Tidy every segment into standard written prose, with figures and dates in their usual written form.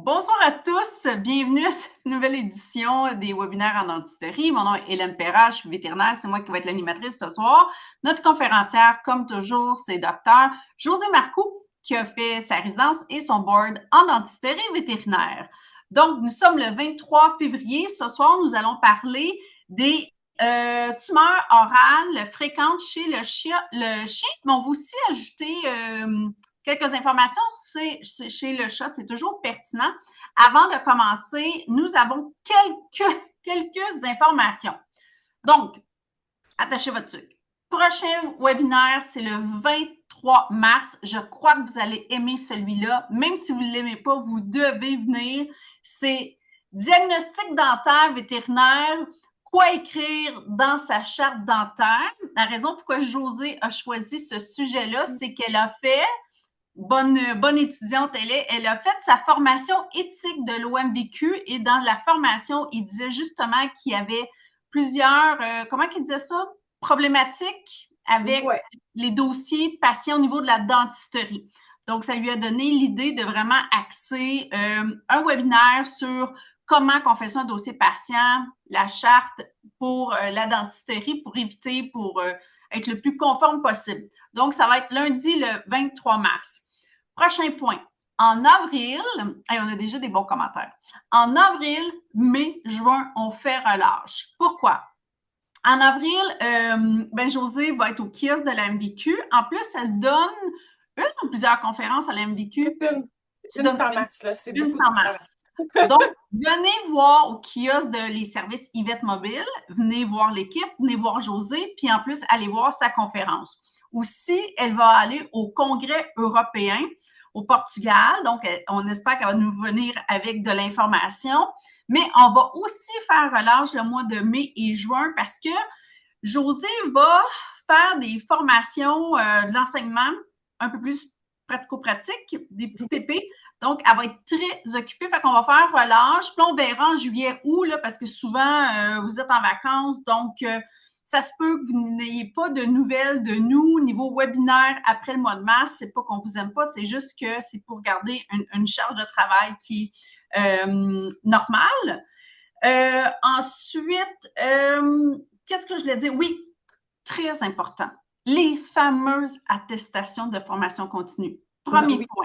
Bonsoir à tous, bienvenue à cette nouvelle édition des webinaires en dentisterie. Mon nom est Hélène Perra, je suis vétérinaire, c'est moi qui vais être l'animatrice ce soir. Notre conférencière, comme toujours, c'est Dr. José Marcoux, qui a fait sa résidence et son board en dentisterie vétérinaire. Donc, nous sommes le 23 février. Ce soir, nous allons parler des tumeurs orales fréquentes chez le chien, mais on va aussi ajouter quelques informations chez le chat, c'est toujours pertinent. Avant de commencer, nous avons quelques informations. Donc, attachez votre sucre. Prochain webinaire, c'est le 23 mars. Je crois que vous allez aimer celui-là. Même si vous ne l'aimez pas, vous devez venir. C'est diagnostic dentaire vétérinaire. Quoi écrire dans sa charte dentaire? La raison pourquoi José a choisi ce sujet-là, c'est qu'elle a fait bonne étudiante elle est. Elle a fait sa formation éthique de l'OMVQ et dans la formation, il disait justement qu'il y avait plusieurs, comment qu'il disait ça? Problématiques avec les dossiers patients au niveau de la dentisterie. Donc, ça lui a donné l'idée de vraiment axer un webinaire sur comment on fait ça un dossier patient, la charte pour la dentisterie pour éviter, pour être le plus conforme possible. Donc, ça va être lundi le 23 mars. Prochain point. En avril, et on a déjà des bons commentaires. En avril, mai, juin, on fait relâche. Pourquoi? En avril, José va être au kiosque de la MVQ. En plus, elle donne une ou plusieurs conférences à la MVQ. Une en masse, là. C'est beaucoup en masse. Donc, venez voir au kiosque de les services Yvette Mobile, venez voir l'équipe, venez voir José, puis en plus, allez voir sa conférence. Aussi, elle va aller au Congrès européen au Portugal, donc on espère qu'elle va nous venir avec de l'information, mais on va aussi faire relâche le mois de mai et juin parce que José va faire des formations de l'enseignement un peu plus pratico-pratique, des petits pépés. Donc, elle va être très occupée. Fait qu'on va faire relâche. Puis on verra en juillet, août, là, parce que souvent, vous êtes en vacances. Donc, ça se peut que vous n'ayez pas de nouvelles de nous niveau webinaire après le mois de mars. C'est pas qu'on vous aime pas, c'est juste que c'est pour garder une charge de travail qui est normale. Ensuite, qu'est-ce que je voulais dire? Oui, très important. Les fameuses attestations de formation continue. Premier point.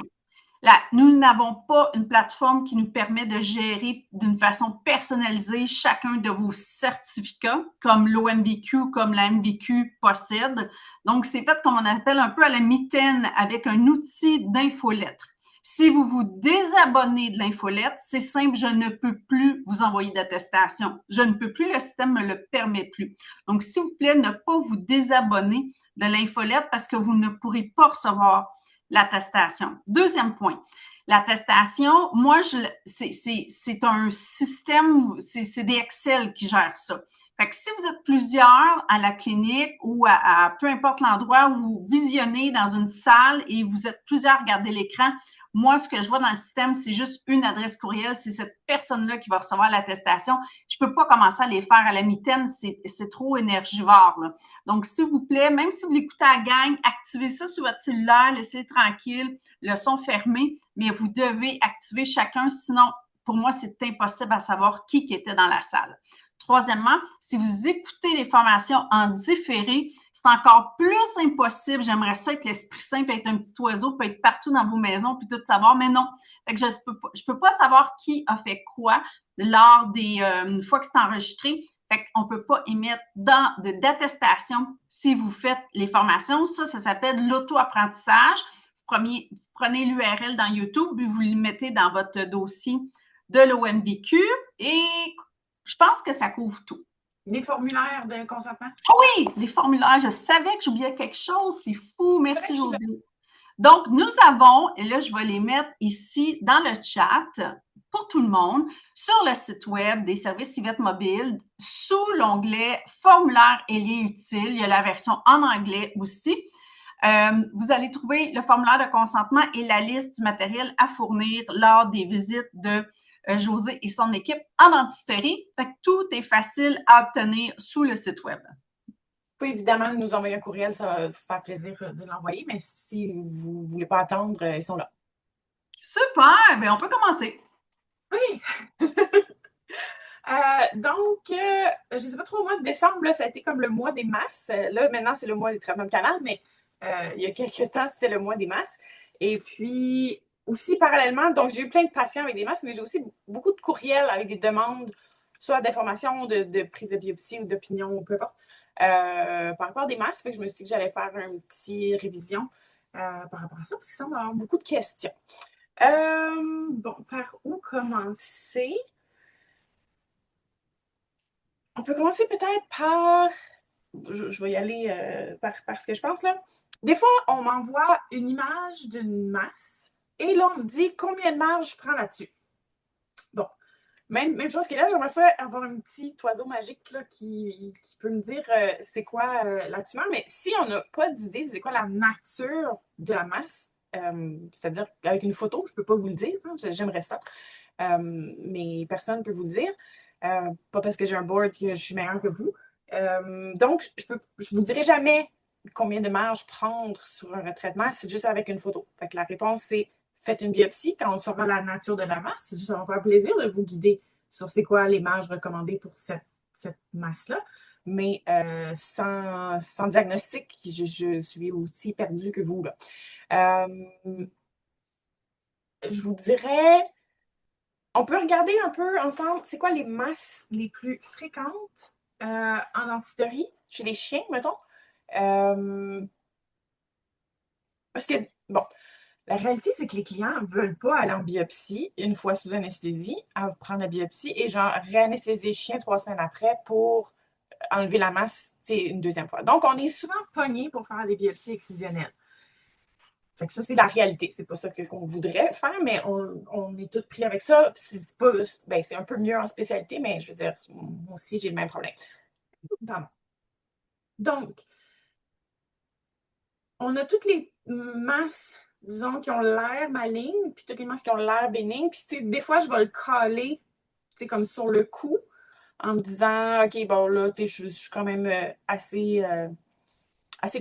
Là, nous n'avons pas une plateforme qui nous permet de gérer d'une façon personnalisée chacun de vos certificats, comme l'OMVQ, comme la MVQ possède. Donc, c'est fait comme on appelle un peu à la mitaine avec un outil d'infolettre. Si vous vous désabonnez de l'infolette, c'est simple, je ne peux plus vous envoyer d'attestation. Je ne peux plus, le système ne me le permet plus. Donc, s'il vous plaît, ne pas vous désabonner de l'infolette parce que vous ne pourrez pas recevoir l'attestation. Deuxième point, l'attestation, moi, c'est un système, c'est des Excel qui gèrent ça. Fait que si vous êtes plusieurs à la clinique ou à peu importe l'endroit où vous visionnez dans une salle et vous êtes plusieurs à regarder l'écran, moi, ce que je vois dans le système, c'est juste une adresse courriel. C'est cette personne-là qui va recevoir l'attestation. Je peux pas commencer à les faire à la mitaine. C'est trop énergivore, là. Donc, s'il vous plaît, même si vous l'écoutez à la gang, activez ça sur votre cellulaire, laissez tranquille, le son fermé, mais vous devez activer chacun. Sinon, pour moi, c'est impossible à savoir qui était dans la salle. Troisièmement, si vous écoutez les formations en différé, c'est encore plus impossible. J'aimerais ça être l'esprit saint, puis être un petit oiseau, puis être partout dans vos maisons, puis tout savoir, mais non. Fait que je peux pas savoir qui a fait quoi lors des une fois que c'est enregistré. Fait qu'on peut pas émettre d'attestation si vous faites les formations. Ça s'appelle l'auto-apprentissage. Vous prenez l'URL dans YouTube, puis vous le mettez dans votre dossier de l'OMVQ et je pense que ça couvre tout. Les formulaires de consentement? Oui, les formulaires. Je savais que j'oubliais quelque chose. C'est fou. Merci, Jodie. Donc, nous avons, et là, je vais les mettre ici dans le chat pour tout le monde, sur le site web des services Yvette Mobile, sous l'onglet formulaire et liens utiles. Il y a la version en anglais aussi. Vous allez trouver le formulaire de consentement et la liste du matériel à fournir lors des visites de José et son équipe en dentisterie. Fait que tout est facile à obtenir sous le site web. Vous pouvez évidemment nous envoyer un courriel, ça va vous faire plaisir de l'envoyer, mais si vous ne voulez pas attendre, ils sont là. Super! Bien, on peut commencer. Oui! Je ne sais pas trop, au mois de décembre, là, ça a été comme le mois des masses. Là, maintenant, c'est le mois des traitements de canal, mais il y a quelques temps, c'était le mois des masses. Et puis, aussi, parallèlement, donc j'ai eu plein de patients avec des masses, mais j'ai aussi beaucoup de courriels avec des demandes, soit d'informations, de prise de biopsie ou d'opinion, ou peu importe, par rapport à des masses. Fait que je me suis dit que j'allais faire une petite révision par rapport à ça, parce que ça m'a avoir beaucoup de questions. Bon, par où commencer? On peut commencer peut-être par. Je vais y aller par ce que je pense là. Des fois, on m'envoie une image d'une masse et là, on me dit combien de marge je prends là-dessus. Bon, même chose que là, j'aimerais ça avoir un petit oiseau magique là, qui peut me dire c'est quoi la tumeur, mais si on n'a pas d'idée de c'est quoi la nature de la masse, c'est-à-dire avec une photo, je ne peux pas vous le dire, hein, j'aimerais ça, mais personne ne peut vous le dire. Pas parce que j'ai un board que je suis meilleure que vous. Donc, je vous dirai jamais combien de marge prendre sur un retraitement, c'est juste avec une photo. Fait que la réponse, c'est faites une biopsie quand on saura la nature de la masse. C'est juste, ça va me faire plaisir de vous guider sur c'est quoi les marges recommandées pour cette masse-là. Mais sans diagnostic, je suis aussi perdue que vous. Là. Je vous dirais, on peut regarder un peu ensemble, c'est quoi les masses les plus fréquentes en dentisterie chez les chiens, mettons. Euh, Parce que, bon, la réalité, c'est que les clients ne veulent pas aller en biopsie une fois sous anesthésie, à prendre la biopsie et genre réanesthésier le chien 3 semaines après pour enlever la masse, c'est une deuxième fois. Donc, on est souvent pogné pour faire des biopsies excisionelles. Fait que ça, c'est la réalité. C'est pas ça qu'on voudrait faire, mais on est tous pris avec ça. C'est pas, ben, c'est un peu mieux en spécialité, mais je veux dire, moi aussi, j'ai le même problème. Pardon. Donc, on a toutes les masses, disons, qui ont l'air malignes, puis toutes les masses qui ont l'air bénignes. Puis, des fois, je vais le coller, comme sur le cou, en me disant, OK, bon, là, je suis quand même assez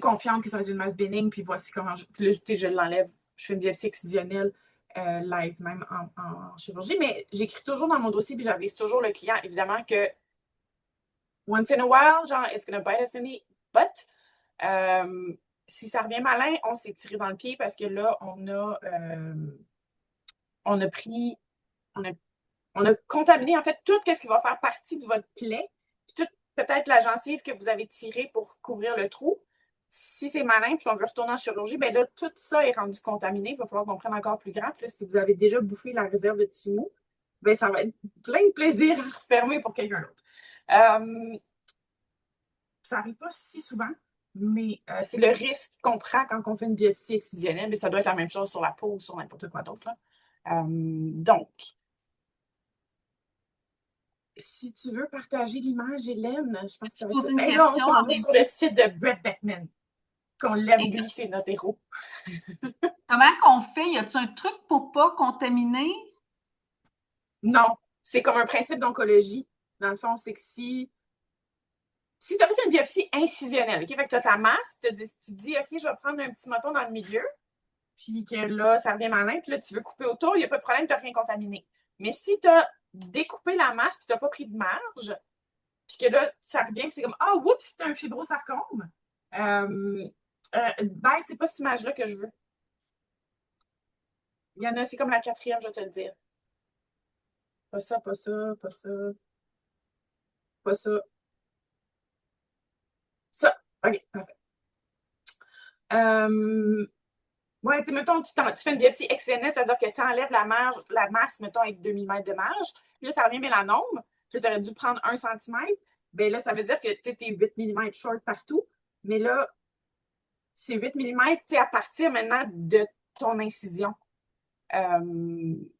confiante que ça va être une masse bénigne, puis voici comment puis là, je l'enlève, je fais une biopsie excisionelle live, même en chirurgie. Mais j'écris toujours dans mon dossier, puis j'avise toujours le client, évidemment, que once in a while, genre, it's gonna bite us in the butt. Si ça revient malin, on s'est tiré dans le pied parce que là, on a pris, on a, on a contaminé en fait tout ce qui va faire partie de votre plaie, puis tout peut-être la gencive que vous avez tirée pour couvrir le trou. Si c'est malin, puis qu'on veut retourner en chirurgie, ben là, tout ça est rendu contaminé. Il va falloir qu'on prenne encore plus grand. Puis là, si vous avez déjà bouffé la réserve de tissu mou, ben ça va être plein de plaisir à refermer pour quelqu'un d'autre. Ça n'arrive pas si souvent, mais c'est le risque qu'on prend quand on fait une biopsie excisionelle. Mais ça doit être la même chose sur la peau ou sur n'importe quoi d'autre. Donc, si tu veux partager l'image, Hélène, je pense que Tu ça va poses être. une Et là, on question s'en en va même sur le site de Brett Beckman, qu'on l'aime, temps. lui, c'est notre héros. Comment qu'on fait? Y a-t-il un truc pour pas contaminer? Non, c'est comme un principe d'oncologie. Dans le fond, c'est que si tu as fait une biopsie incisionnelle, OK, fait que tu as ta masse, tu dis, OK, je vais prendre un petit moton dans le milieu, puis que là, ça revient malin, puis là, tu veux couper autour, il n'y a pas de problème, tu n'as rien contaminé. Mais si tu as découpé la masse, puis tu n'as pas pris de marge, puis que là, ça revient, puis c'est comme, ah, oups, c'est un fibrosarcome, ben, c'est pas cette image-là que je veux. Il y en a, c'est comme la quatrième, je vais te le dire. Pas ça, pas ça, pas ça, pas ça. Ça. OK, parfait. Ouais, tu sais, mettons, tu fais une biopsie XNS, c'est-à-dire que tu enlèves la masse, mettons, avec 2 mm de marge, puis là, ça revient mélanome, puis tu aurais dû prendre 1 cm, bien là, ça veut dire que tu es 8 mm short partout, mais là, c'est 8 mm, à partir maintenant de ton incision.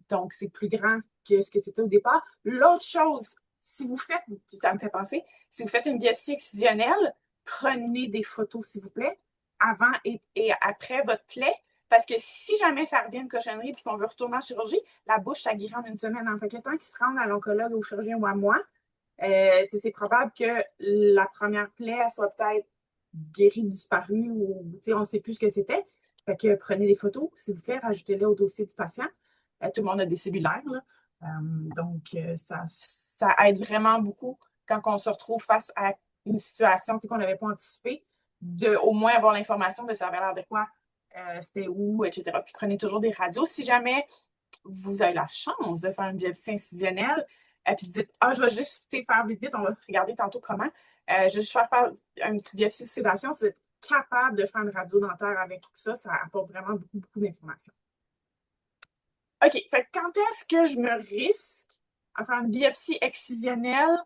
Donc, c'est plus grand que ce que c'était au départ. L'autre chose, si vous faites, ça me fait penser, si vous faites une biopsie excisionelle, prenez des photos, s'il vous plaît, avant et après votre plaie, parce que si jamais ça revient une cochonnerie et qu'on veut retourner en chirurgie, la bouche, ça guérit en une semaine. En fait, le temps qu'ils se rendent à l'oncologue, au chirurgien ou à moi, c'est probable que la première plaie soit peut-être guérie, disparue, ou on ne sait plus ce que c'était. Fait que prenez des photos, s'il vous plaît, rajoutez-les au dossier du patient. Tout le monde a des cellulaires, là. Donc, ça aide vraiment beaucoup quand on se retrouve face à une situation qu'on n'avait pas anticipée, de au moins avoir l'information de ça avait l'air de quoi, c'était où, etc. Puis prenez toujours des radios. Si jamais vous avez la chance de faire une biopsie incisionnelle, puis vous dites, ah, je vais juste faire vite, vite, on va regarder tantôt comment. Je vais juste faire une petite biopsie sous sédation, si vous êtes capable de faire une radio dentaire avec ça, ça apporte vraiment beaucoup, beaucoup d'informations. OK, fait que quand est-ce que je me risque à faire une biopsie excisionnelle?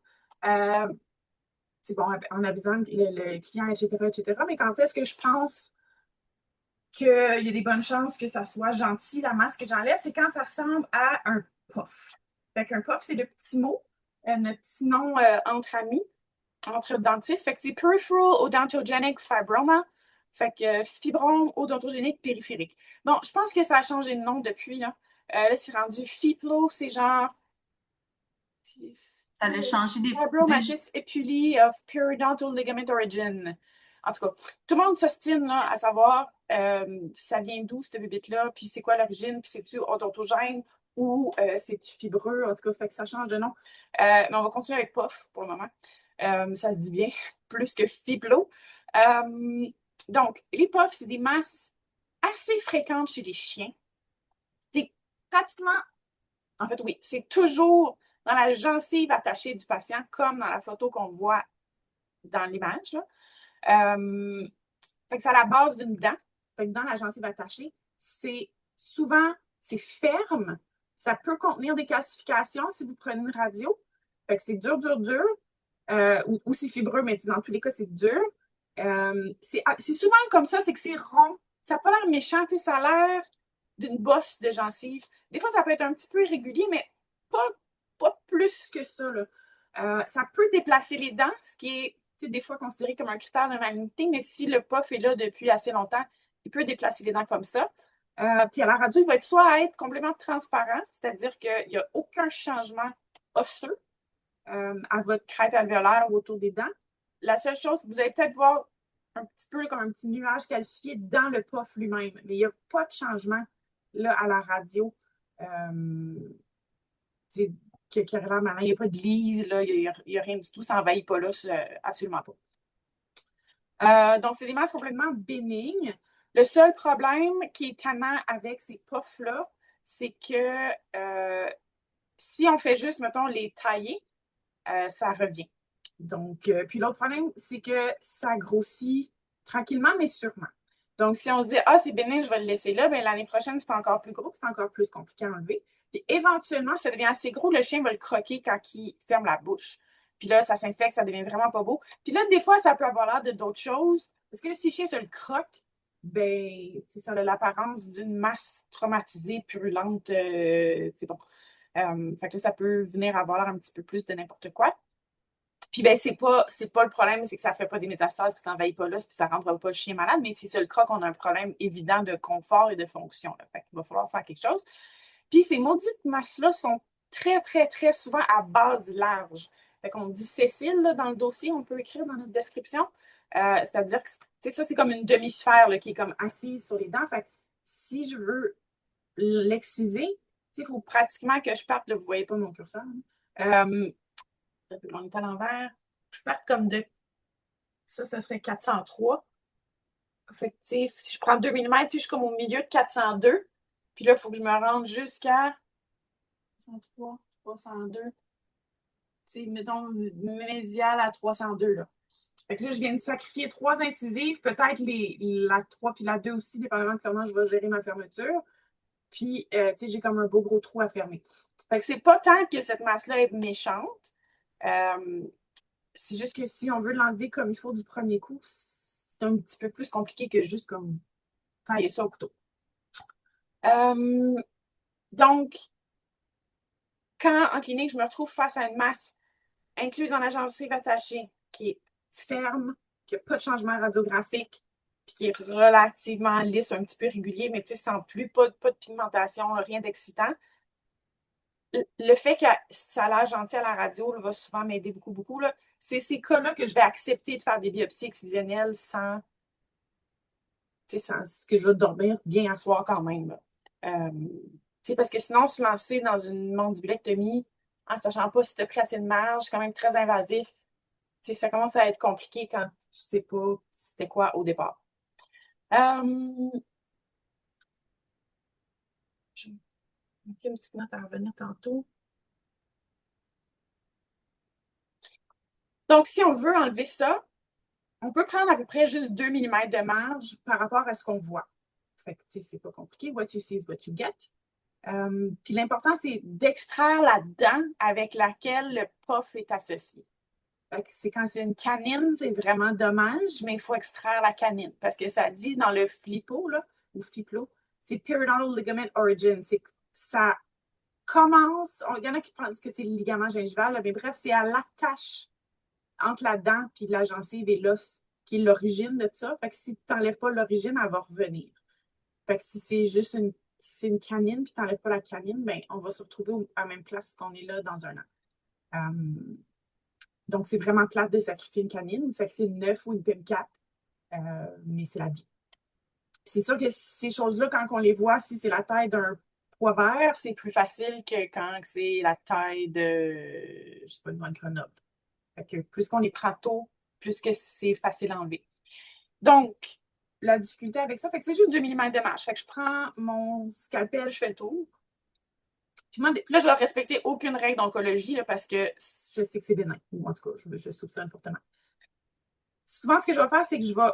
C'est bon, en avisant le client, etc., etc. Mais quand est-ce que je pense qu'il y a des bonnes chances que ça soit gentil, la masse que j'enlève, c'est quand ça ressemble à un puff. Fait qu'un puff, c'est le petit mot, notre petit nom entre amis, entre dentistes. Fait que c'est Peripheral Odontogenic Fibroma. Fait que fibrome odontogénique périphérique. Bon, je pense que ça a changé de nom depuis, là. Là, c'est rendu FIPLO, c'est genre Ça a changé des Fibromatous epuli of periodontal ligament origin. En tout cas, tout le monde s'ostine à savoir ça vient d'où, cette bébite-là, puis c'est quoi l'origine, puis c'est-tu odontogène ou c'est-tu fibreux, en tout cas, fait que ça change de nom. Mais on va continuer avec POF pour le moment. Ça se dit bien, plus que fiblo. Donc, les POF, c'est des masses assez fréquentes chez les chiens. C'est pratiquement, en fait, oui, c'est toujours dans la gencive attachée du patient, comme dans la photo qu'on voit dans l'image. Fait que c'est à la base d'une dent. Fait que dans la gencive attachée, c'est souvent, c'est ferme. Ça peut contenir des calcifications si vous prenez une radio. Fait que c'est dur, dur, dur. Ou c'est fibreux, mais dans tous les cas, c'est dur. C'est souvent comme ça, c'est que c'est rond. Ça n'a pas l'air méchant, ça a l'air d'une bosse de gencive. Des fois, ça peut être un petit peu irrégulier, mais pas plus que ça. Ça peut déplacer les dents, ce qui est des fois considéré comme un critère de malignité, mais si le POF est là depuis assez longtemps, il peut déplacer les dents comme ça. Puis à la radio, il va être soit à être complètement transparent, c'est-à-dire qu'il n'y a aucun changement osseux à votre crête alvéolaire ou autour des dents. La seule chose, vous allez peut-être voir un petit peu comme un petit nuage calcifié dans le POF lui-même, mais il n'y a pas de changement là, à la radio. Qui aurait l'air malin. Il n'y a pas de lise, là, il n'y a rien du tout, ça n'envahit pas l'os, absolument pas. Donc, c'est des masses complètement bénignes. Le seul problème qui est tannant avec ces puffs-là, c'est que si on fait juste, mettons, les tailler, ça revient. Donc, puis l'autre problème, c'est que ça grossit tranquillement, mais sûrement. Donc, si on se dit, ah, c'est bénin, je vais le laisser là, bien, l'année prochaine, c'est encore plus gros, c'est encore plus compliqué à enlever. Puis éventuellement, si ça devient assez gros, le chien va le croquer quand il ferme la bouche. Puis là, ça s'infecte, ça devient vraiment pas beau. Puis là, des fois, ça peut avoir l'air de d'autres choses. Parce que là, si le chien se le croque, ben, ça a l'apparence d'une masse traumatisée, purulente. C'est bon. Fait que là, ça peut venir avoir l'air un petit peu plus de n'importe quoi. Puis ben, c'est pas le problème, c'est que ça fait pas des métastases, puis ça n'envahit pas l'os, puis ça ne rendra pas le chien malade, mais si c'est le croc, on a un problème évident de confort et de fonction. Là. Fait qu'il va falloir faire quelque chose. Puis ces maudites masses-là sont très, très, très souvent à base large. Fait qu'on dit Cécile là, dans le dossier, on peut écrire dans notre description. C'est-à-dire que ça, c'est comme une demi-sphère là, qui est comme assise sur les dents. Fait que si je veux l'exciser, il faut pratiquement que je parte, là, vous ne voyez pas mon curseur. On est à l'envers. Je parte comme de. Ça serait 403. Fait que, si je prends 2 mm, je suis comme au milieu de 402. Puis là, il faut que je me rende jusqu'à 303, 302. Mettons, mésial à 302. Là. Fait que là, je viens de sacrifier 3 incisives, peut-être la 3 puis la 2 aussi, dépendamment de comment je vais gérer ma fermeture. Puis, j'ai comme un beau gros trou à fermer. Fait que c'est pas tant que cette masse-là est méchante. C'est juste que si on veut l'enlever comme il faut du premier coup, c'est un petit peu plus compliqué que juste comme tailler ça au couteau. Donc, quand en clinique, je me retrouve face à une masse incluse dans la gencive attachée, qui est ferme, qui n'a pas de changement radiographique, puis qui est relativement lisse, un petit peu régulier, mais sans plus, pas de pigmentation, rien d'excitant. Le fait que ça a l'air gentil à la radio là, va souvent m'aider beaucoup, beaucoup. Là. C'est ces cas-là que je vais accepter de faire des biopsies excisionnelles sans que je vais dormir bien à soir quand même. C'est parce que sinon, se lancer dans une mandibulectomie en ne sachant pas si tu as pris assez de marge, c'est quand même très invasif. Ça commence à être compliqué quand tu ne sais pas c'était quoi au départ. J'ai une petite note à revenir tantôt. Donc, si on veut enlever ça, on peut prendre à peu près juste 2 mm de marge par rapport à ce qu'on voit. Fait que, c'est pas compliqué. What you see is what you get. Puis l'important, c'est d'extraire la dent avec laquelle le puff est associé. C'est quand c'est une canine, c'est vraiment dommage, mais il faut extraire la canine parce que ça dit dans le FLIPO, là, ou FIPLO, c'est Periodontal Ligament Origin. C'est ça commence, il y en a qui pensent que c'est le ligament gingival, mais bref, c'est à l'attache entre la dent puis la gencive et l'os qui est l'origine de ça. Fait que si tu n'enlèves pas l'origine, elle va revenir. Fait que si c'est juste une canine puis tu n'enlèves pas la canine, ben, on va se retrouver à la même place qu'on est là dans un an. Donc, c'est vraiment plate de sacrifier une canine, ou sacrifier une 9 ou une PIM4, mais c'est la vie. C'est sûr que ces choses-là, quand on les voit, si c'est la taille d'un pois vert, c'est plus facile que quand c'est la taille de, je sais pas, de Grenoble. Fait que plus qu'on les prend tôt, plus que c'est facile à enlever. Donc, la difficulté avec ça, fait que c'est juste 2 mm de marge. Fait que je prends mon scalpel, je fais le tour. Puis moi, là, je ne vais respecter aucune règle d'oncologie là, parce que je sais que c'est bénin. Ou en tout cas, je soupçonne fortement. Souvent, ce que je vais faire, c'est que je vais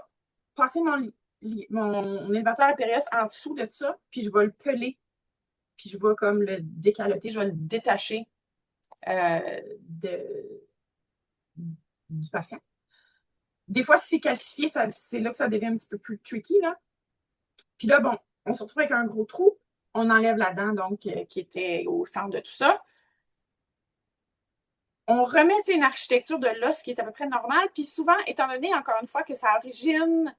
passer mon élévateur périos en dessous de ça, puis je vais le peler. Puis je vais comme le décaloter, je vais le détacher du patient. Des fois, si c'est calcifié, c'est là que ça devient un petit peu plus tricky. Là. Puis là, bon, on se retrouve avec un gros trou. On enlève la dent, donc, qui était au centre de tout ça. On remet une architecture de l'os qui est à peu près normale. Puis souvent, étant donné, encore une fois, que ça origine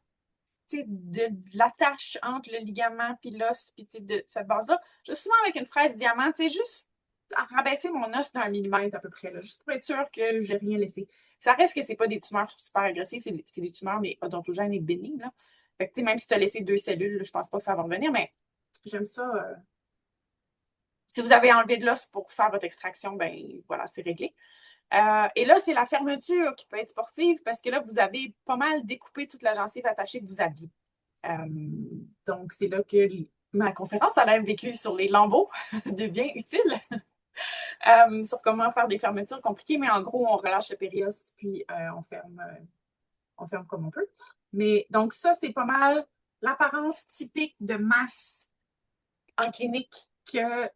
de l'attache entre le ligament puis l'os, puis de cette base-là, je suis souvent avec une fraise diamant, juste à rabaisser mon os d'un millimètre à peu près, là, juste pour être sûr que je n'ai rien laissé. Ça reste que ce n'est pas des tumeurs super agressives, c'est des tumeurs, mais odontogènes et bénignes. Là. Fait que, même si tu as laissé 2 cellules, là, je pense pas que ça va revenir, mais j'aime ça. Si vous avez enlevé de l'os pour faire votre extraction, ben voilà, c'est réglé. Et là, c'est la fermeture qui peut être sportive parce que là, vous avez pas mal découpé toute la gencive attachée que vous aviez. Donc, c'est là que ma conférence a l'air vécue sur les lambeaux devient utile. Sur comment faire des fermetures compliquées, mais en gros, on relâche le périos puis on ferme comme on peut. Mais donc, ça, c'est pas mal l'apparence typique de masse en clinique que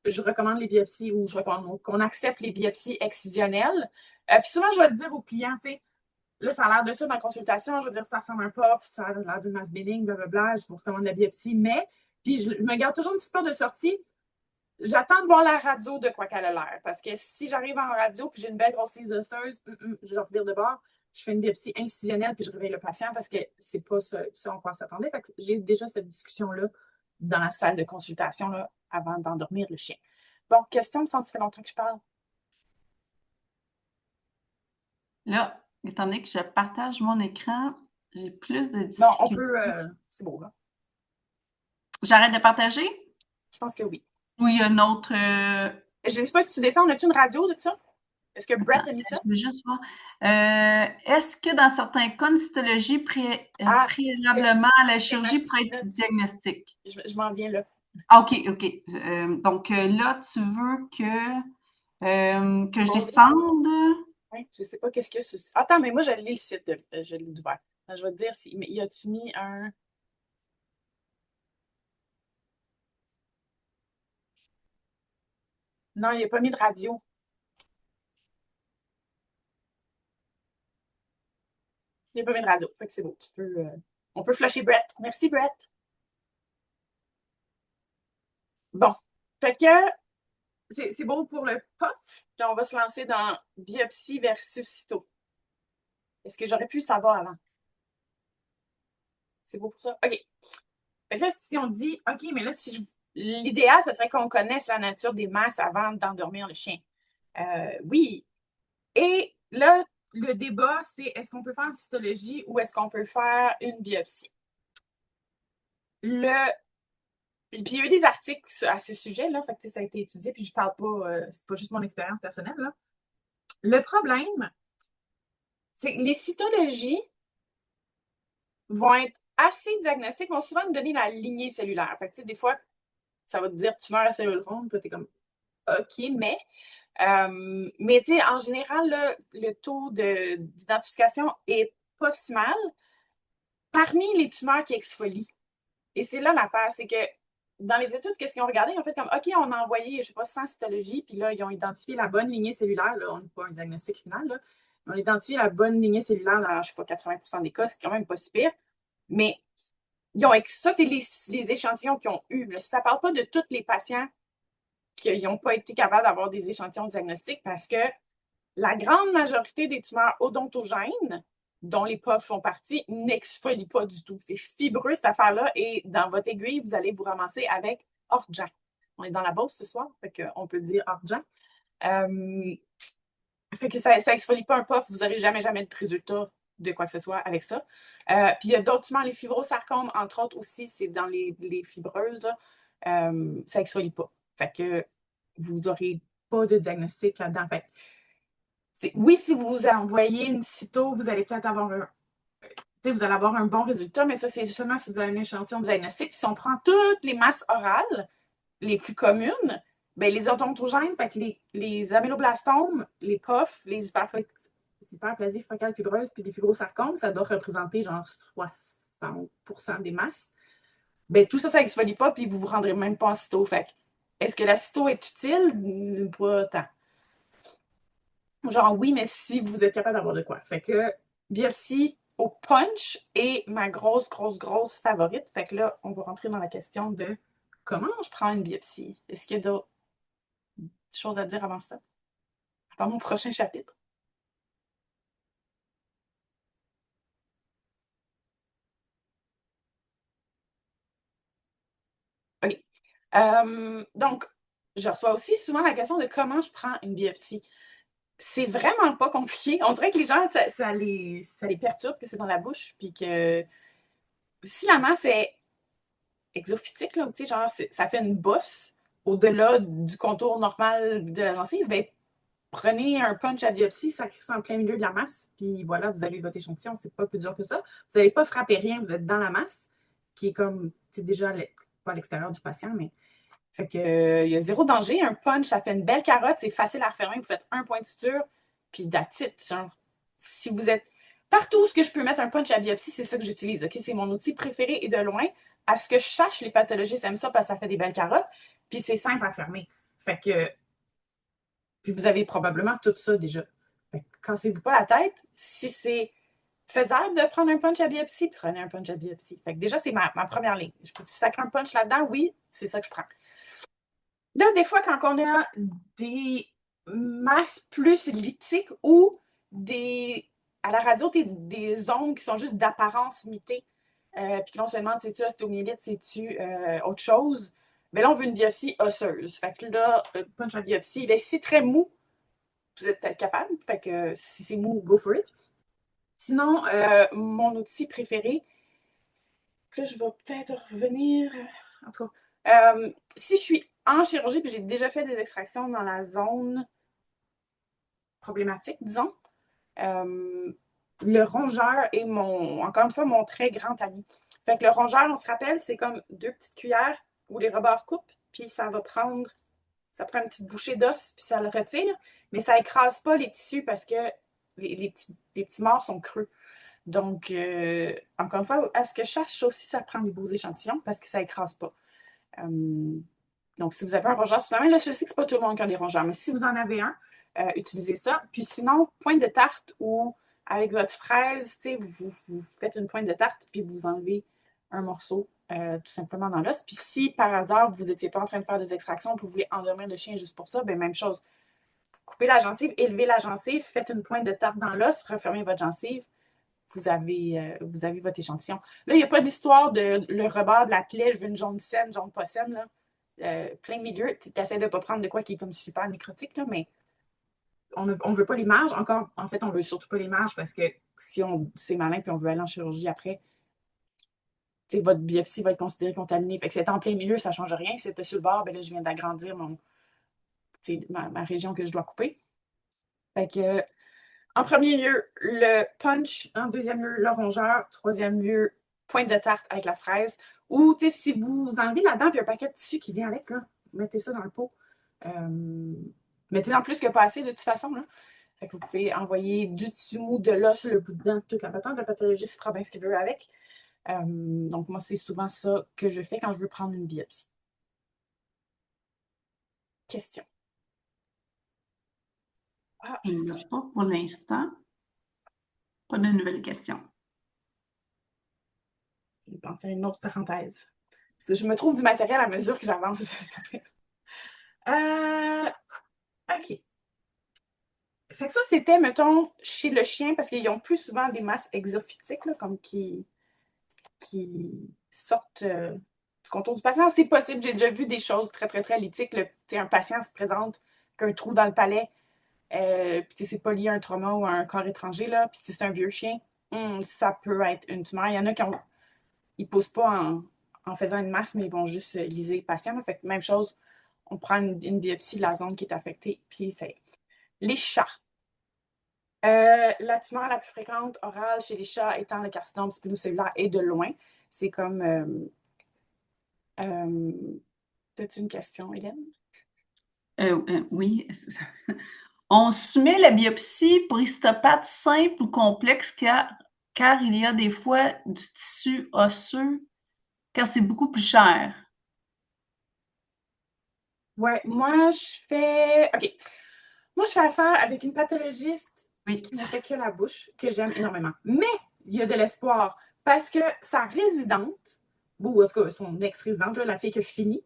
je recommande les biopsies ou je recommande qu'on accepte les biopsies excisionnelles. Puis souvent, je vais dire aux clients, tu sais, là, ça a l'air de ça dans la consultation, je veux dire, ça ressemble à un puff, ça a l'air d'une masse bénigne, blablabla, je vous recommande la biopsie, mais, puis je me garde toujours une petite porte de sortie. J'attends de voir la radio de quoi qu'elle a l'air, parce que si j'arrive en radio puis j'ai une belle grosse lise osseuse, je revire de bord, je fais une biopsie incisionnelle puis je réveille le patient parce que c'est pas ça en quoi s'attendait. Fait que j'ai déjà cette discussion-là dans la salle de consultation là, avant d'endormir le chien. Bon, question, ça fait longtemps que je parle. Là, étant donné que je partage mon écran, j'ai plus de difficultés. Non, on peut. C'est beau, là. J'arrête de partager? Je pense que oui. Ou il y a une autre. Je ne sais pas si tu descends, as-tu une radio de ça? Est-ce que Brett a mis ça? Je veux juste voir. Est-ce que dans certains cas, une cytologie préalablement à la chirurgie pourrait être diagnostique? Je m'en viens là. Ah, OK, OK. Donc là, tu veux que je descende? Oui, je ne sais pas qu'est-ce qu'il y a sur... Attends, mais moi, je lis le site, je l'ai ouvert. Je vais te dire si... Mais y a-tu mis un... Non, il n'y a pas mis de radio. Il n'y a pas mis de radio. Fait que c'est beau. On peut flasher Brett. Merci, Brett. Bon. Fait que c'est beau pour le puff. Puis on va se lancer dans biopsie versus cyto. Est-ce que j'aurais pu savoir avant? C'est beau pour ça? OK. Fait que là, si on dit, OK, mais là, l'idéal, ce serait qu'on connaisse la nature des masses avant d'endormir le chien. Oui. Et là, le débat, c'est est-ce qu'on peut faire une cytologie ou est-ce qu'on peut faire une biopsie? Puis il y a eu des articles à ce sujet-là, fait que ça a été étudié, puis je parle pas, c'est pas juste mon expérience personnelle, là. Le problème, c'est que les cytologies vont être assez diagnostiques, vont souvent nous donner la lignée cellulaire. Fait que, des fois, ça va te dire tumeur à cellules rondes, puis t'es comme OK, mais tu sais, en général, là, le taux d'identification est pas si mal parmi les tumeurs qui exfolient. Et c'est là l'affaire, c'est que dans les études, qu'est-ce qu'ils ont regardé? En fait, comme, OK, on a envoyé, je sais pas, 100 cytologies, puis là, ils ont identifié la bonne lignée cellulaire. Là, on n'est pas un diagnostic final, là. On a identifié la bonne lignée cellulaire dans, je sais pas, 80% des cas, c'est quand même pas si pire. Mais ça, c'est les échantillons qu'ils ont eus. Là. Ça ne parle pas de tous les patients qui n'ont pas été capables d'avoir des échantillons diagnostiques parce que la grande majorité des tumeurs odontogènes, dont les POF font partie, n'exfolient pas du tout. C'est fibreux, cette affaire-là, et dans votre aiguille, vous allez vous ramasser avec Orgean. On est dans la Beauce ce soir, fait qu'on peut dire Orgean. Fait que ça exfolie pas un POF, vous n'aurez jamais de résultat de quoi que ce soit avec ça. Puis il y a d'autres tumeurs, les fibrosarcomes, entre autres aussi, c'est dans les fibreuses, là, ça exfolie pas. Fait que vous n'aurez pas de diagnostic là-dedans. Fait oui, si vous envoyez une cyto, vous allez peut-être avoir vous allez avoir un bon résultat, mais ça, c'est justement si vous avez un échantillon diagnostique. Puis si on prend toutes les masses orales, les plus communes, ben, les odontogènes, fait que les améloblastomes, les POF, les hyperplasies focales fibreuses, puis les fibrosarcomes, ça doit représenter genre 60% des masses. Ben, tout ça, ça n'exfolie pas, puis vous ne vous rendrez même pas en cyto. Fait que, est-ce que la cyto est utile? Pas tant. Genre, oui, mais si vous êtes capable d'avoir de quoi. Fait que biopsie au punch est ma grosse favorite. Fait que là, on va rentrer dans la question de comment je prends une biopsie. Est-ce qu'il y a d'autres choses à dire avant ça? Dans mon prochain chapitre. OK. Donc, je reçois aussi souvent la question de comment je prends une biopsie. C'est vraiment pas compliqué. On dirait que les gens, ça les perturbe que c'est dans la bouche, puis que si la masse est exophytique, là, genre, ça fait une bosse au-delà du contour normal de la gencive, ben, prenez un punch à biopsie, sacrez ça en plein milieu de la masse, puis voilà, vous avez votre échantillon, c'est pas plus dur que ça. Vous n'allez pas frapper rien, vous êtes dans la masse, qui est comme, déjà, pas à l'extérieur du patient, mais fait que, il y a zéro danger. Un punch, ça fait une belle carotte, c'est facile à refermer, vous faites un point de suture, puis that's it. Genre, si vous êtes partout où je peux mettre un punch à biopsie, c'est ça que j'utilise. OK? C'est mon outil préféré et de loin. À ce que je sache, les pathologistes aiment ça parce que ça fait des belles carottes, puis c'est simple à fermer. Fait que, puis vous avez probablement tout ça déjà. Fait que cassez-vous pas la tête. Si c'est faisable de prendre un punch à biopsie, prenez un punch à biopsie. Fait que déjà, c'est ma première ligne. Je peux-tu sacrer un punch là-dedans? Oui, c'est ça que je prends. Là, des fois, quand on a des masses plus lithiques ou à la radio, des ondes qui sont juste d'apparence mitée, puis qu'on se demande, c'est-tu ostéomyélite, c'est-tu autre chose? Mais là, on veut une biopsie osseuse. Fait que là, punch à biopsie, ben, si c'est très mou, vous êtes peut-être capable. Fait que si c'est mou, go for it. Sinon, mon outil préféré, là, je vais peut-être revenir. En tout cas, si je suis en chirurgie, puis j'ai déjà fait des extractions dans la zone problématique, disons, le rongeur est encore une fois, mon très grand ami. Fait que le rongeur, on se rappelle, c'est comme 2 petites cuillères où les rebords coupent, puis ça prend une petite bouchée d'os, puis ça le retire, mais ça écrase pas les tissus parce que les petits morts sont creux. Donc, encore une fois, à ce que je cherche, aussi, ça prend des beaux échantillons parce que ça écrase pas. Donc, si vous avez un rongeur sous la main, là, je sais que c'est pas tout le monde qui a des rongeurs, mais si vous en avez un, utilisez ça. Puis sinon, pointe de tarte ou avec votre fraise, vous faites une pointe de tarte puis vous enlevez un morceau tout simplement dans l'os. Puis si par hasard, vous n'étiez pas en train de faire des extractions, vous voulez endormir le chien juste pour ça, ben même chose. Coupez la gencive, élevez la gencive, faites une pointe de tarte dans l'os, refermez votre gencive, vous avez votre échantillon. Là, il n'y a pas d'histoire de le rebord de la plaie, je veux une jaune saine, jaune pas saine, là. Plein milieu, tu essaies de ne pas prendre de quoi qui est comme super nécrotique, là, mais on ne veut pas les marges. Encore, en fait, on ne veut surtout pas les marges parce que si c'est malin puis on veut aller en chirurgie après, votre biopsie va être considérée contaminée. Fait que si c'est en plein milieu, ça ne change rien. Si c'était sur le bord, ben là, je viens d'agrandir ma région que je dois couper. Fait que, en premier lieu, le punch. En deuxième lieu, le rongeur. Troisième lieu, pointe de tarte avec la fraise. Ou, si vous enlevez là-dedans, puis un paquet de tissu qui vient avec, là, mettez ça dans le pot. Mettez-en plus que pas assez, de toute façon, là. Fait que vous pouvez envoyer du tissu mou, de l'os, le bout de dent, toute la patente. Le pathologiste fera bien ce qu'il veut avec. Donc, moi, c'est souvent ça que je fais quand je veux prendre une biopsie. Question. Ah, Il n'y en a pas pour l'instant. Pas de nouvelles questions. Je vais penser à une autre parenthèse. Je me trouve du matériel à mesure que j'avance. OK. Fait que ça, c'était, mettons, chez le chien, parce qu'ils ont plus souvent des masses exophytiques, là, comme qui sortent du contour du patient. C'est possible, j'ai déjà vu des choses très, très, très lithiques. Un patient se présente avec un trou dans le palais, puis c'est pas lié à un trauma ou à un corps étranger, là, puis c'est un vieux chien, ça peut être une tumeur. Il y en a qui ils poussent pas en faisant une masse, mais ils vont juste liser le patient. Là. Fait que même chose, on prend une biopsie de la zone qui est affectée, puis c'est les chats. La tumeur la plus fréquente orale chez les chats étant le carcinome spinocellulaire et de loin. C'est comme... As-tu une question, Hélène? Oui. On soumet la biopsie pour histopathe simple ou complexe car il y a des fois du tissu osseux car c'est beaucoup plus cher. Ouais, moi, je fais... OK. Moi, je fais affaire avec une pathologiste qui ne fait que la bouche, que j'aime énormément. Mais il y a de l'espoir parce que sa résidente, ou en tout cas son ex-résidente, la fille qui a fini,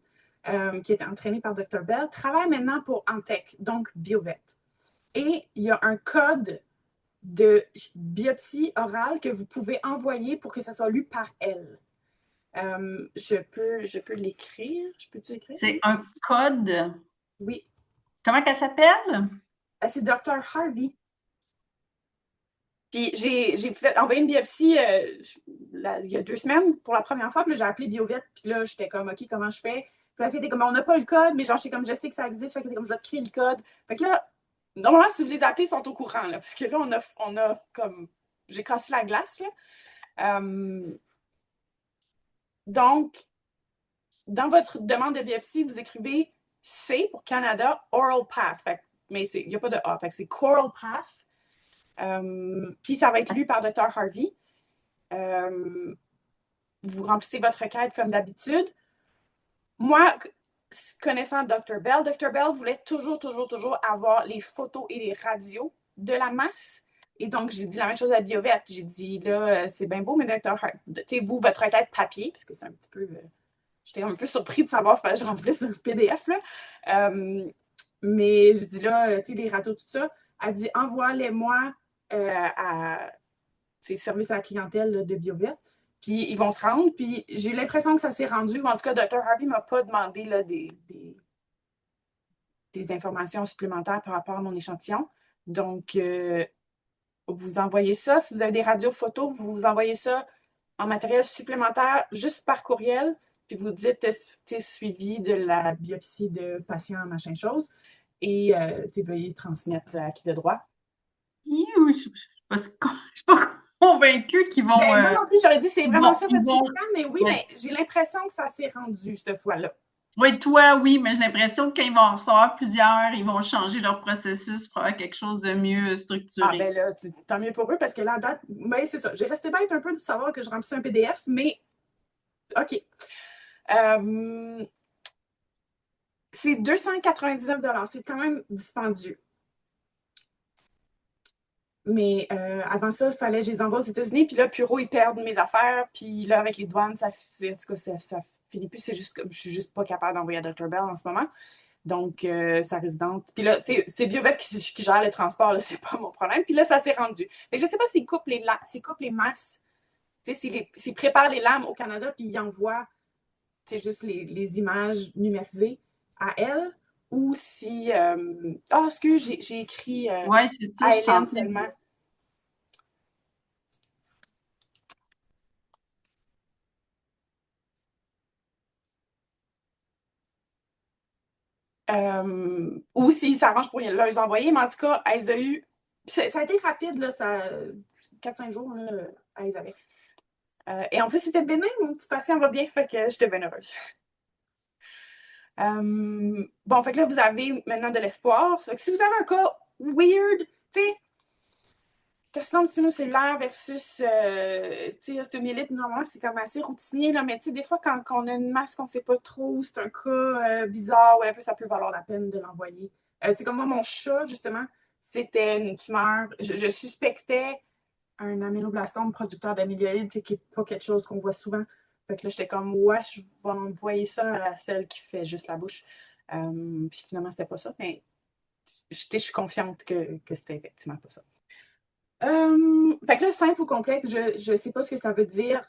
qui était entraînée par Dr. Bell, travaille maintenant pour Antec, donc Biovet. Et il y a un code de biopsie orale que vous pouvez envoyer pour que ça soit lu par elle. Je peux l'écrire. Je peux-tu écrire? C'est un code. Oui. Comment qu'elle s'appelle? C'est Dr. Harvey. Puis j'ai envoyé une biopsie il y a 2 semaines pour la première fois. Puis là, j'ai appelé Biovet. Puis là, j'étais comme, OK, comment je fais? Puis la fille était comme, on n'a pas le code, mais genre, je sais que ça existe. Fait que comme, je vais te créer le code. Fait que là, normalement, si vous les appelez, ils sont au courant. Là, parce que là, on a comme, j'ai cassé la glace. Là. Donc, dans votre demande de biopsie, vous écrivez C pour Canada, Oral Path. Fait, mais il n'y a pas de A. Fait que c'est Coral Path. Puis ça va être lu par Dr. Harvey. Vous remplissez votre requête comme d'habitude. Moi, connaissant Dr. Bell voulait toujours, toujours, toujours avoir les photos et les radios de la masse. Et donc, j'ai dit la même chose à Biovet. J'ai dit, là, c'est bien beau, mais Dr. Harvey, vous, votre requête papier, parce que c'est un petit peu... J'étais un peu surpris de savoir qu'il fallait que je remplisse un PDF. Là. Mais je dis là, tu sais, les radios, tout ça. Elle dit, envoie-les-moi à services à la clientèle là, de Biovet. Puis ils vont se rendre. Puis j'ai eu l'impression que ça s'est rendu. En tout cas, Dr. Harvey ne m'a pas demandé là, des informations supplémentaires par rapport à mon échantillon. Donc, vous envoyez ça. Si vous avez des radios photos, vous envoyez ça en matériel supplémentaire juste par courriel. Puis vous dites, suivi de la biopsie de patient, machin chose. Et veuillez transmettre à qui de droit. Je ne suis pas convaincue qu'ils vont. Moi non plus, j'aurais dit c'est vraiment ça votre vont... système, mais oui, mais j'ai l'impression que ça s'est rendu cette fois-là. Oui, toi, oui, mais j'ai l'impression que quand ils vont en recevoir plusieurs, ils vont changer leur processus pour avoir quelque chose de mieux structuré. Ah, ben là, tant mieux pour eux, parce que là, en date, ben, c'est ça. J'ai resté bête un peu de savoir que je remplissais un PDF, mais OK. C'est 299 $. C'est quand même dispendieux. Mais avant ça, il fallait que je les envoie aux États-Unis. Puis là, Puro, ils perdent mes affaires. Puis là, avec les douanes, ça finit plus. C'est juste comme je suis juste pas capable d'envoyer à Dr. Bell en ce moment. Donc, sa résidente. Puis là, tu sais, c'est Biovet qui gère le transport, là, c'est pas mon problème. Puis là, ça s'est rendu. Fait que je sais pas s'ils coupent les masses. Tu sais, s'ils préparent les lames au Canada, puis ils envoient, tu sais, juste les images numérisées à elle. Ou si. Excuse, j'ai écrit ouais, c'est ça, à je Hélène t'en seulement. Ou s'ils s'arrangent pour les envoyer, mais en tout cas, elles ont eu. Ça a été rapide, là, 4-5 jours, là, elles avaient. Et en plus, c'était bénin, mon petit patient va bien, fait que j'étais bien heureuse. Bon, fait que là, vous avez maintenant de l'espoir. Fait que si vous avez un cas weird, tu sais, carcinome spinocellulaire versus ostéomyélite, normalement, c'est comme assez routinier, là, mais tu sais, des fois, quand on a une masse qu'on ne sait pas trop, c'est un cas bizarre, ouais, ça peut valoir la peine de l'envoyer. Tu sais, comme moi, mon chat, justement, c'était une tumeur. Je suspectais un amyloblastome producteur d'amyloïdes, qui n'est pas quelque chose qu'on voit souvent. Fait que là, j'étais comme, ouais, je vais envoyer ça à celle qui fait juste la bouche. Puis finalement, c'était pas ça, mais je suis confiante que c'était effectivement pas ça. Fait que là, simple ou complexe, je sais pas ce que ça veut dire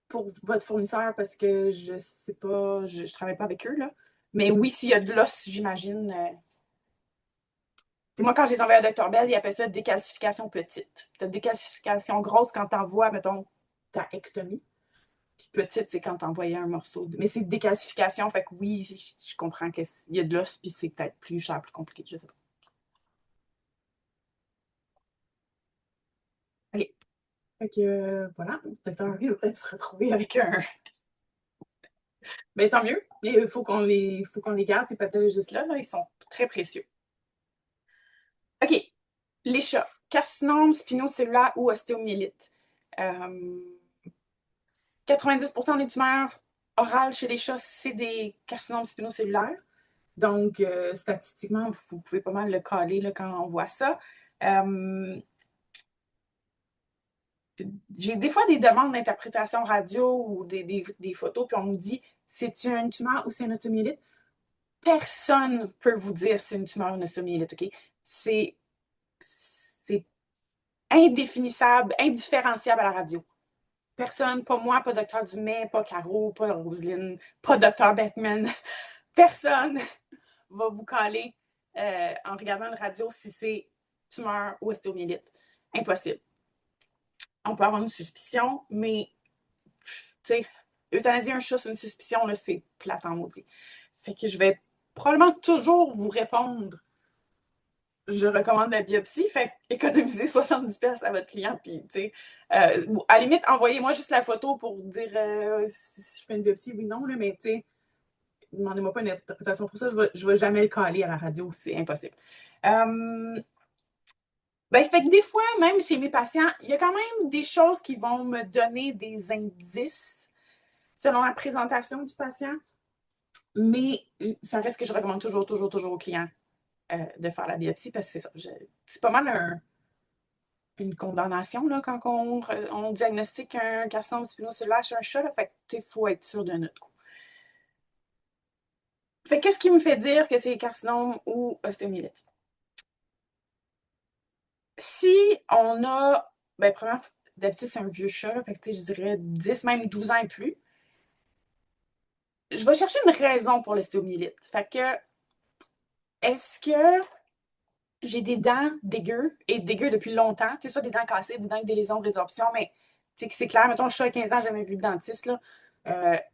pour votre fournisseur parce que je sais pas, je travaille pas avec eux, là. Mais oui, s'il y a de l'os, j'imagine. Moi, quand je les envoie à Dr Bell, il appelle ça décalcification petite. Cette décalcification grosse quand t'envoies, mettons, ta ectomie. Puis petite, c'est quand t'envoies un morceau. Mais c'est décalcification, fait que oui, je comprends qu'il y a de l'os, puis c'est peut-être plus cher, plus compliqué, je sais pas. OK. Fait que voilà, Dr Henry va peut-être se retrouver avec un. Mais tant mieux. Il faut qu'on les garde, ces pathologistes-là. Là, ils sont très précieux. OK. Les chats. Carcinome spinocellulaire ou ostéomyélite. 90% des tumeurs orales chez les chats, c'est des carcinomes spinocellulaires. Donc, statistiquement, vous pouvez pas mal le caler là, quand on voit ça. J'ai des fois des demandes d'interprétation radio ou des photos, puis on me dit c'est-tu une tumeur ou c'est une ostéomyélite? Personne ne peut vous dire si c'est une tumeur ou une ostéomyélite, OK? C'est indéfinissable, indifférenciable à la radio. Personne, pas moi, pas Dr Dumais, pas Caro, pas Roselyne, pas Dr Beckman. Personne va vous caler en regardant une radio si c'est tumeur ou ostéomyélite. Impossible. On peut avoir une suspicion, mais tu sais, euthanasier un chat sur une suspicion, là, c'est plate en maudit. Fait que je vais probablement toujours vous répondre je recommande la biopsie, fait économiser 70$ à votre client, puis tu sais, à la limite, envoyez-moi juste la photo pour dire si je fais une biopsie, oui, non, là, mais tu sais, demandez-moi pas une interprétation pour ça, je vais jamais le caler à la radio, c'est impossible. Ben, fait que des fois, même chez mes patients, il y a quand même des choses qui vont me donner des indices selon la présentation du patient, mais ça reste que je recommande toujours, toujours, toujours aux clients de faire la biopsie parce que c'est ça. C'est pas mal une condamnation là, quand on diagnostique un carcinome spinocellulaire chez un chat. Là, fait que il faut être sûr de notre coup. Fait qu'est-ce qui me fait dire que c'est carcinome ou ostéomyélite? Si on a, ben, premièrement, d'habitude, c'est un vieux chat, là, fait que, je dirais 10, même 12 ans et plus. Je vais chercher une raison pour l'ostéomyélite. Fait que, est-ce que j'ai des dents dégueu et dégueu depuis longtemps? Tu sais, soit des dents cassées, des dents avec des lésions de résorption, mais tu sais que c'est clair, mettons, le chat à 15 ans, j'ai jamais vu de dentiste, là,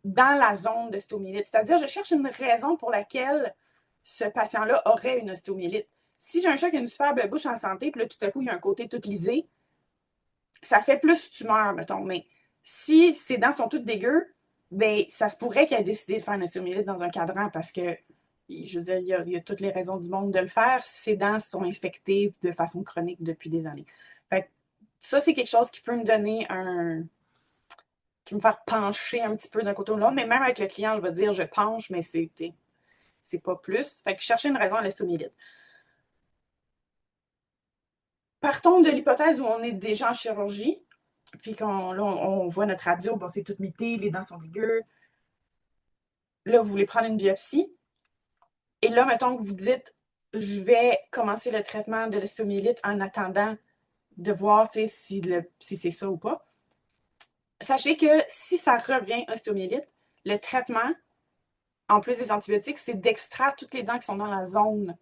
dans la zone d'ostéomyélite. C'est-à-dire, je cherche une raison pour laquelle ce patient-là aurait une ostéomyélite. Si j'ai un chat qui a une super belle bouche en santé, puis là, tout à coup, il y a un côté tout lisé, ça fait plus tumeur, mettons. Mais si ses dents sont toutes dégueu, ben, ça se pourrait qu'il ait décidé de faire une ostéomyélite dans un cadran parce que, je veux dire, il y a toutes les raisons du monde de le faire. Ses dents sont infectées de façon chronique depuis des années. Fait que ça, c'est quelque chose qui peut me donner qui me faire pencher un petit peu d'un côté ou de l'autre. Mais même avec le client, je vais dire, je penche, mais c'est pas plus. Fait que chercher une raison à l'ostéomyélite. Partons de l'hypothèse où on est déjà en chirurgie, puis on voit notre radio, bon, c'est tout mité, les dents sont dégueu. Là, vous voulez prendre une biopsie. Et là, mettons que vous dites, je vais commencer le traitement de l'ostéomyélite en attendant de voir si c'est ça ou pas. Sachez que si ça revient ostéomyélite, le traitement, en plus des antibiotiques, c'est d'extraire toutes les dents qui sont dans la zone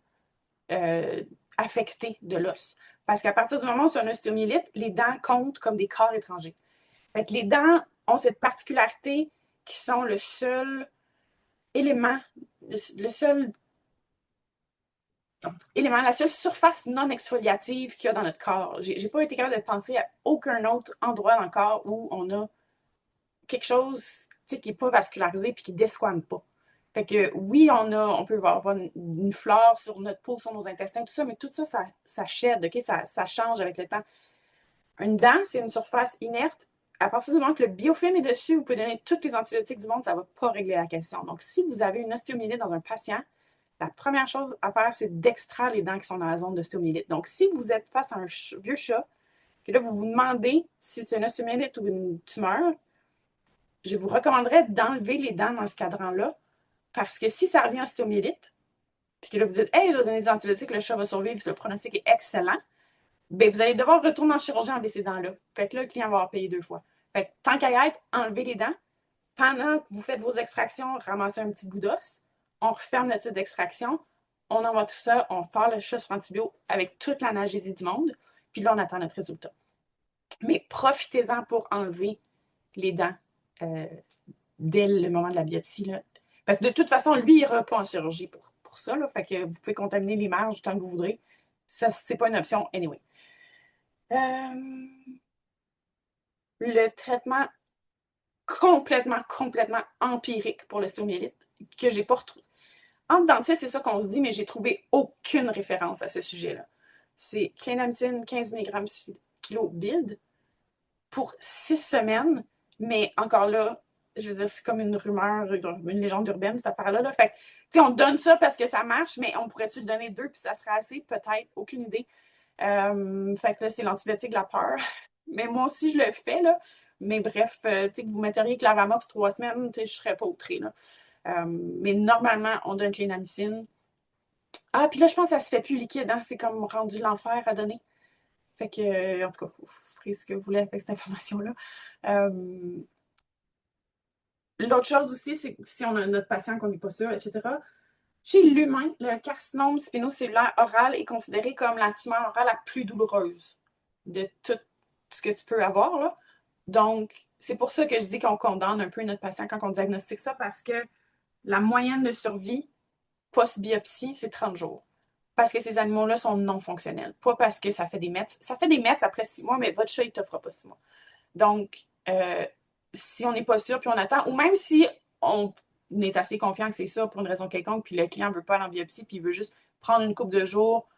affectée de l'os. Parce qu'à partir du moment où c'est un ostéomyélite, les dents comptent comme des corps étrangers. Fait que les dents ont cette particularité qui sont le seul élément, le seul élément, la seule surface non exfoliative qu'il y a dans notre corps. J'ai pas été capable de penser à aucun autre endroit dans le corps où on a quelque chose qui n'est pas vascularisé et qui ne desquame pas. Fait que oui, on peut avoir une flore sur notre peau, sur nos intestins, tout ça, mais tout ça, ça shed, OK? Ça change avec le temps. Une dent, c'est une surface inerte. À partir du moment que le biofilm est dessus, vous pouvez donner toutes les antibiotiques du monde, ça ne va pas régler la question. Donc, si vous avez une ostéomyélite dans un patient, la première chose à faire, c'est d'extraire les dents qui sont dans la zone d'ostéomyélite. Donc, si vous êtes face à un vieux chat, que là, vous vous demandez si c'est une ostéomyélite ou une tumeur, je vous recommanderais d'enlever les dents dans ce cadran-là, parce que si ça revient en ostéomyélite, puis que là, vous dites « Hey, j'ai donné des antibiotiques, le chat va survivre, le pronostic est excellent », bien, vous allez devoir retourner en chirurgie enlever ces dents-là. Fait que là, le client va avoir payé 2 fois. Fait que tant qu'à y être, enlevez les dents. Pendant que vous faites vos extractions, ramassez un petit bout d'os. On referme le site d'extraction. On envoie tout ça. On fait le chat sur antibio avec toute l'analgésie du monde. Puis là, on attend notre résultat. Mais profitez-en pour enlever les dents dès le moment de la biopsie. Là. Parce que de toute façon, lui, il n'ira pas en chirurgie pour ça. Là. Fait que vous pouvez contaminer les marges tant que vous voudrez. Ça, c'est pas une option anyway. Le traitement complètement empirique pour l'ostéomyélite que j'ai pas retrouvé. Entre dentistes, c'est ça qu'on se dit, mais j'ai trouvé aucune référence à ce sujet-là. C'est clindamycine 15 mg kilo bid pour 6 semaines, mais encore là, je veux dire, c'est comme une rumeur, une légende urbaine, cette affaire-là. Là. Fait que, tu sais, on donne ça parce que ça marche, mais on pourrait-tu le donner 2 puis ça serait assez? Peut-être, aucune idée. Fait que là, c'est l'antibiotique de la peur. Mais moi aussi, je le fais, là. Mais bref, tu sais, que vous metteriez Clavamox 3 semaines, tu sais, je serais pas outrée, là. Mais normalement, on donne clindamycine. Ah, puis là, je pense que ça se fait plus liquide, hein? C'est comme rendu l'enfer à donner. Fait que, en tout cas, vous ferez ce que vous voulez avec cette information-là. L'autre chose aussi, c'est que si on a notre patient qu'on n'est pas sûr, etc., chez l'humain, le carcinome spinocellulaire oral est considéré comme la tumeur orale la plus douloureuse de tout ce que tu peux avoir. Là. Donc, c'est pour ça que je dis qu'on condamne un peu notre patient quand on diagnostique ça, parce que la moyenne de survie post-biopsie, c'est 30 jours. Parce que ces animaux-là sont non fonctionnels. Pas parce que ça fait des mètres. Ça fait des mètres après 6 mois, mais votre chat, il ne te fera pas 6 mois. Donc, si on n'est pas sûr, puis on attend, ou même si on est assez confiant que c'est ça pour une raison quelconque, puis le client ne veut pas aller en biopsie, puis il veut juste prendre une couple de jours,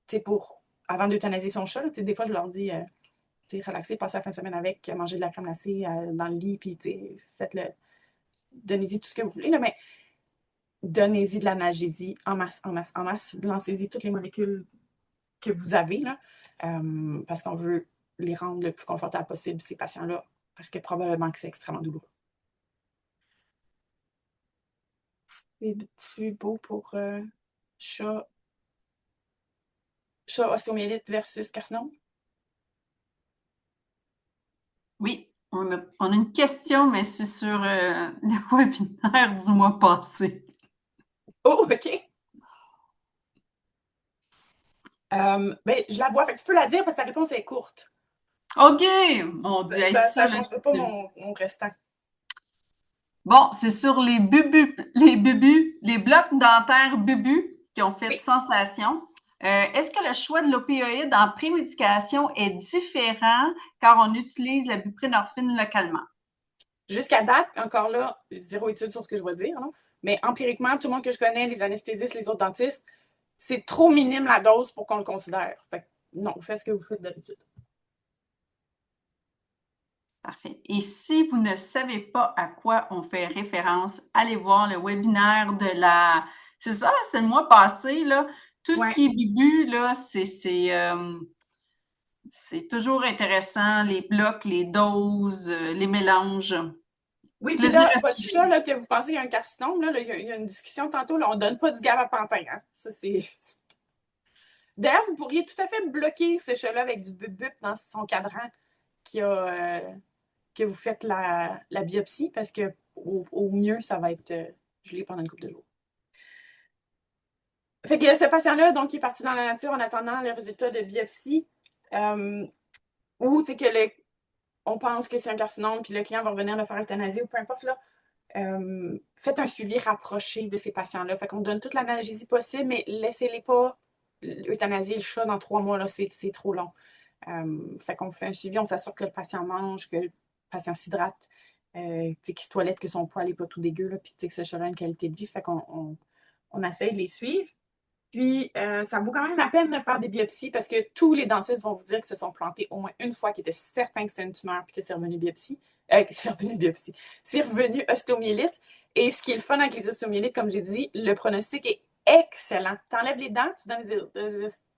tu sais, pour, avant d'euthanasier son chat, tu sais, des fois, je leur dis, tu sais, relaxez, passez la fin de semaine avec, manger de la crème glacée dans le lit, puis, tu sais, faites-le, donnez-y tout ce que vous voulez, là, mais donnez-y de l'analgésie en masse, lancez-y toutes les molécules que vous avez, là, parce qu'on veut les rendre le plus confortable possible, ces patients-là, parce que probablement que c'est extrêmement douloureux. C'est-tu beau pour chat ostéomyélite versus carcinome? Oui, on a une question, mais c'est sur le webinaire du mois passé. Oh, OK. Ben, je la vois, fait que tu peux la dire parce que ta réponse est courte. OK! Mon Dieu, Ça ne change pas mon restant. Bon, c'est sur les les blocs dentaires bubus qui ont fait Oui. sensation. Est-ce que le choix de l'opioïde en prémédication est différent car on utilise la buprenorphine localement? Jusqu'à date, encore là, zéro étude sur ce que je vais dire, là, mais empiriquement, tout le monde que je connais, les anesthésistes, les autres dentistes, c'est trop minime la dose pour qu'on le considère. Fait que non, faites ce que vous faites d'habitude. Parfait. Et si vous ne savez pas à quoi on fait référence, allez voir le webinaire de la... C'est ça, c'est le mois passé, là. Tout ce Ouais. qui est bubu, là, c'est toujours intéressant, les blocs, les doses, les mélanges. Oui, puis Plaisir là, à votre chat, suivre. là, que vous pensez qu'il y a un carcinome, là, il y a une discussion tantôt, là, on ne donne pas du gabapentin. Hein? Ça, c'est. D'ailleurs, vous pourriez tout à fait bloquer ce chat-là avec du bub dans son cadran qui a, que vous faites la biopsie, parce que au mieux, ça va être gelé pendant une couple de jours. Fait que ce patient-là, donc, il est parti dans la nature en attendant le résultat de biopsie. Ou, tu sais, on pense que c'est un carcinome, puis le client va revenir le faire euthanasier, ou peu importe, là. faites un suivi rapproché de ces patients-là. Fait qu'on donne toute l'analgésie possible, mais laissez-les pas euthanasier le chat dans 3 mois, là, c'est trop long. Fait qu'on fait un suivi, on s'assure que le patient mange, que le patient s'hydrate, qu'il se toilette, que son poil n'est pas tout dégueu, là, puis que ce chat-là a une qualité de vie. Fait qu'on on essaye de les suivre. Puis, ça vaut quand même la peine de faire des biopsies parce que tous les dentistes vont vous dire que se sont plantés au moins une fois, qu'ils étaient certains que c'était une tumeur puis que c'est revenu biopsie. C'est revenu biopsie. C'est revenu ostéomyélite. Et ce qui est le fun avec les ostéomyélites, comme j'ai dit, le pronostic est excellent. Tu enlèves les dents, tu donnes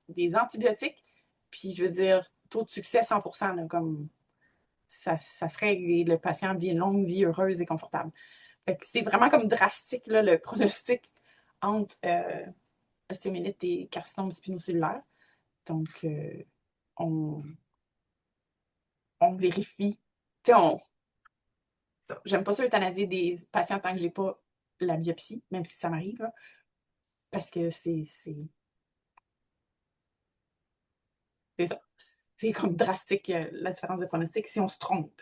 des antibiotiques, puis je veux dire, taux de succès 100%, là, comme ça serait le patient vit une longue vie heureuse et confortable. Fait que c'est vraiment comme drastique, là, le pronostic entre ostéomyélite et carcinome spinocellulaire. Donc, on vérifie. Tu sais, j'aime pas ça euthanasier des patients tant que j'ai pas la biopsie, même si ça m'arrive, là, parce que c'est ça. C'est comme drastique, la différence de pronostic si on se trompe.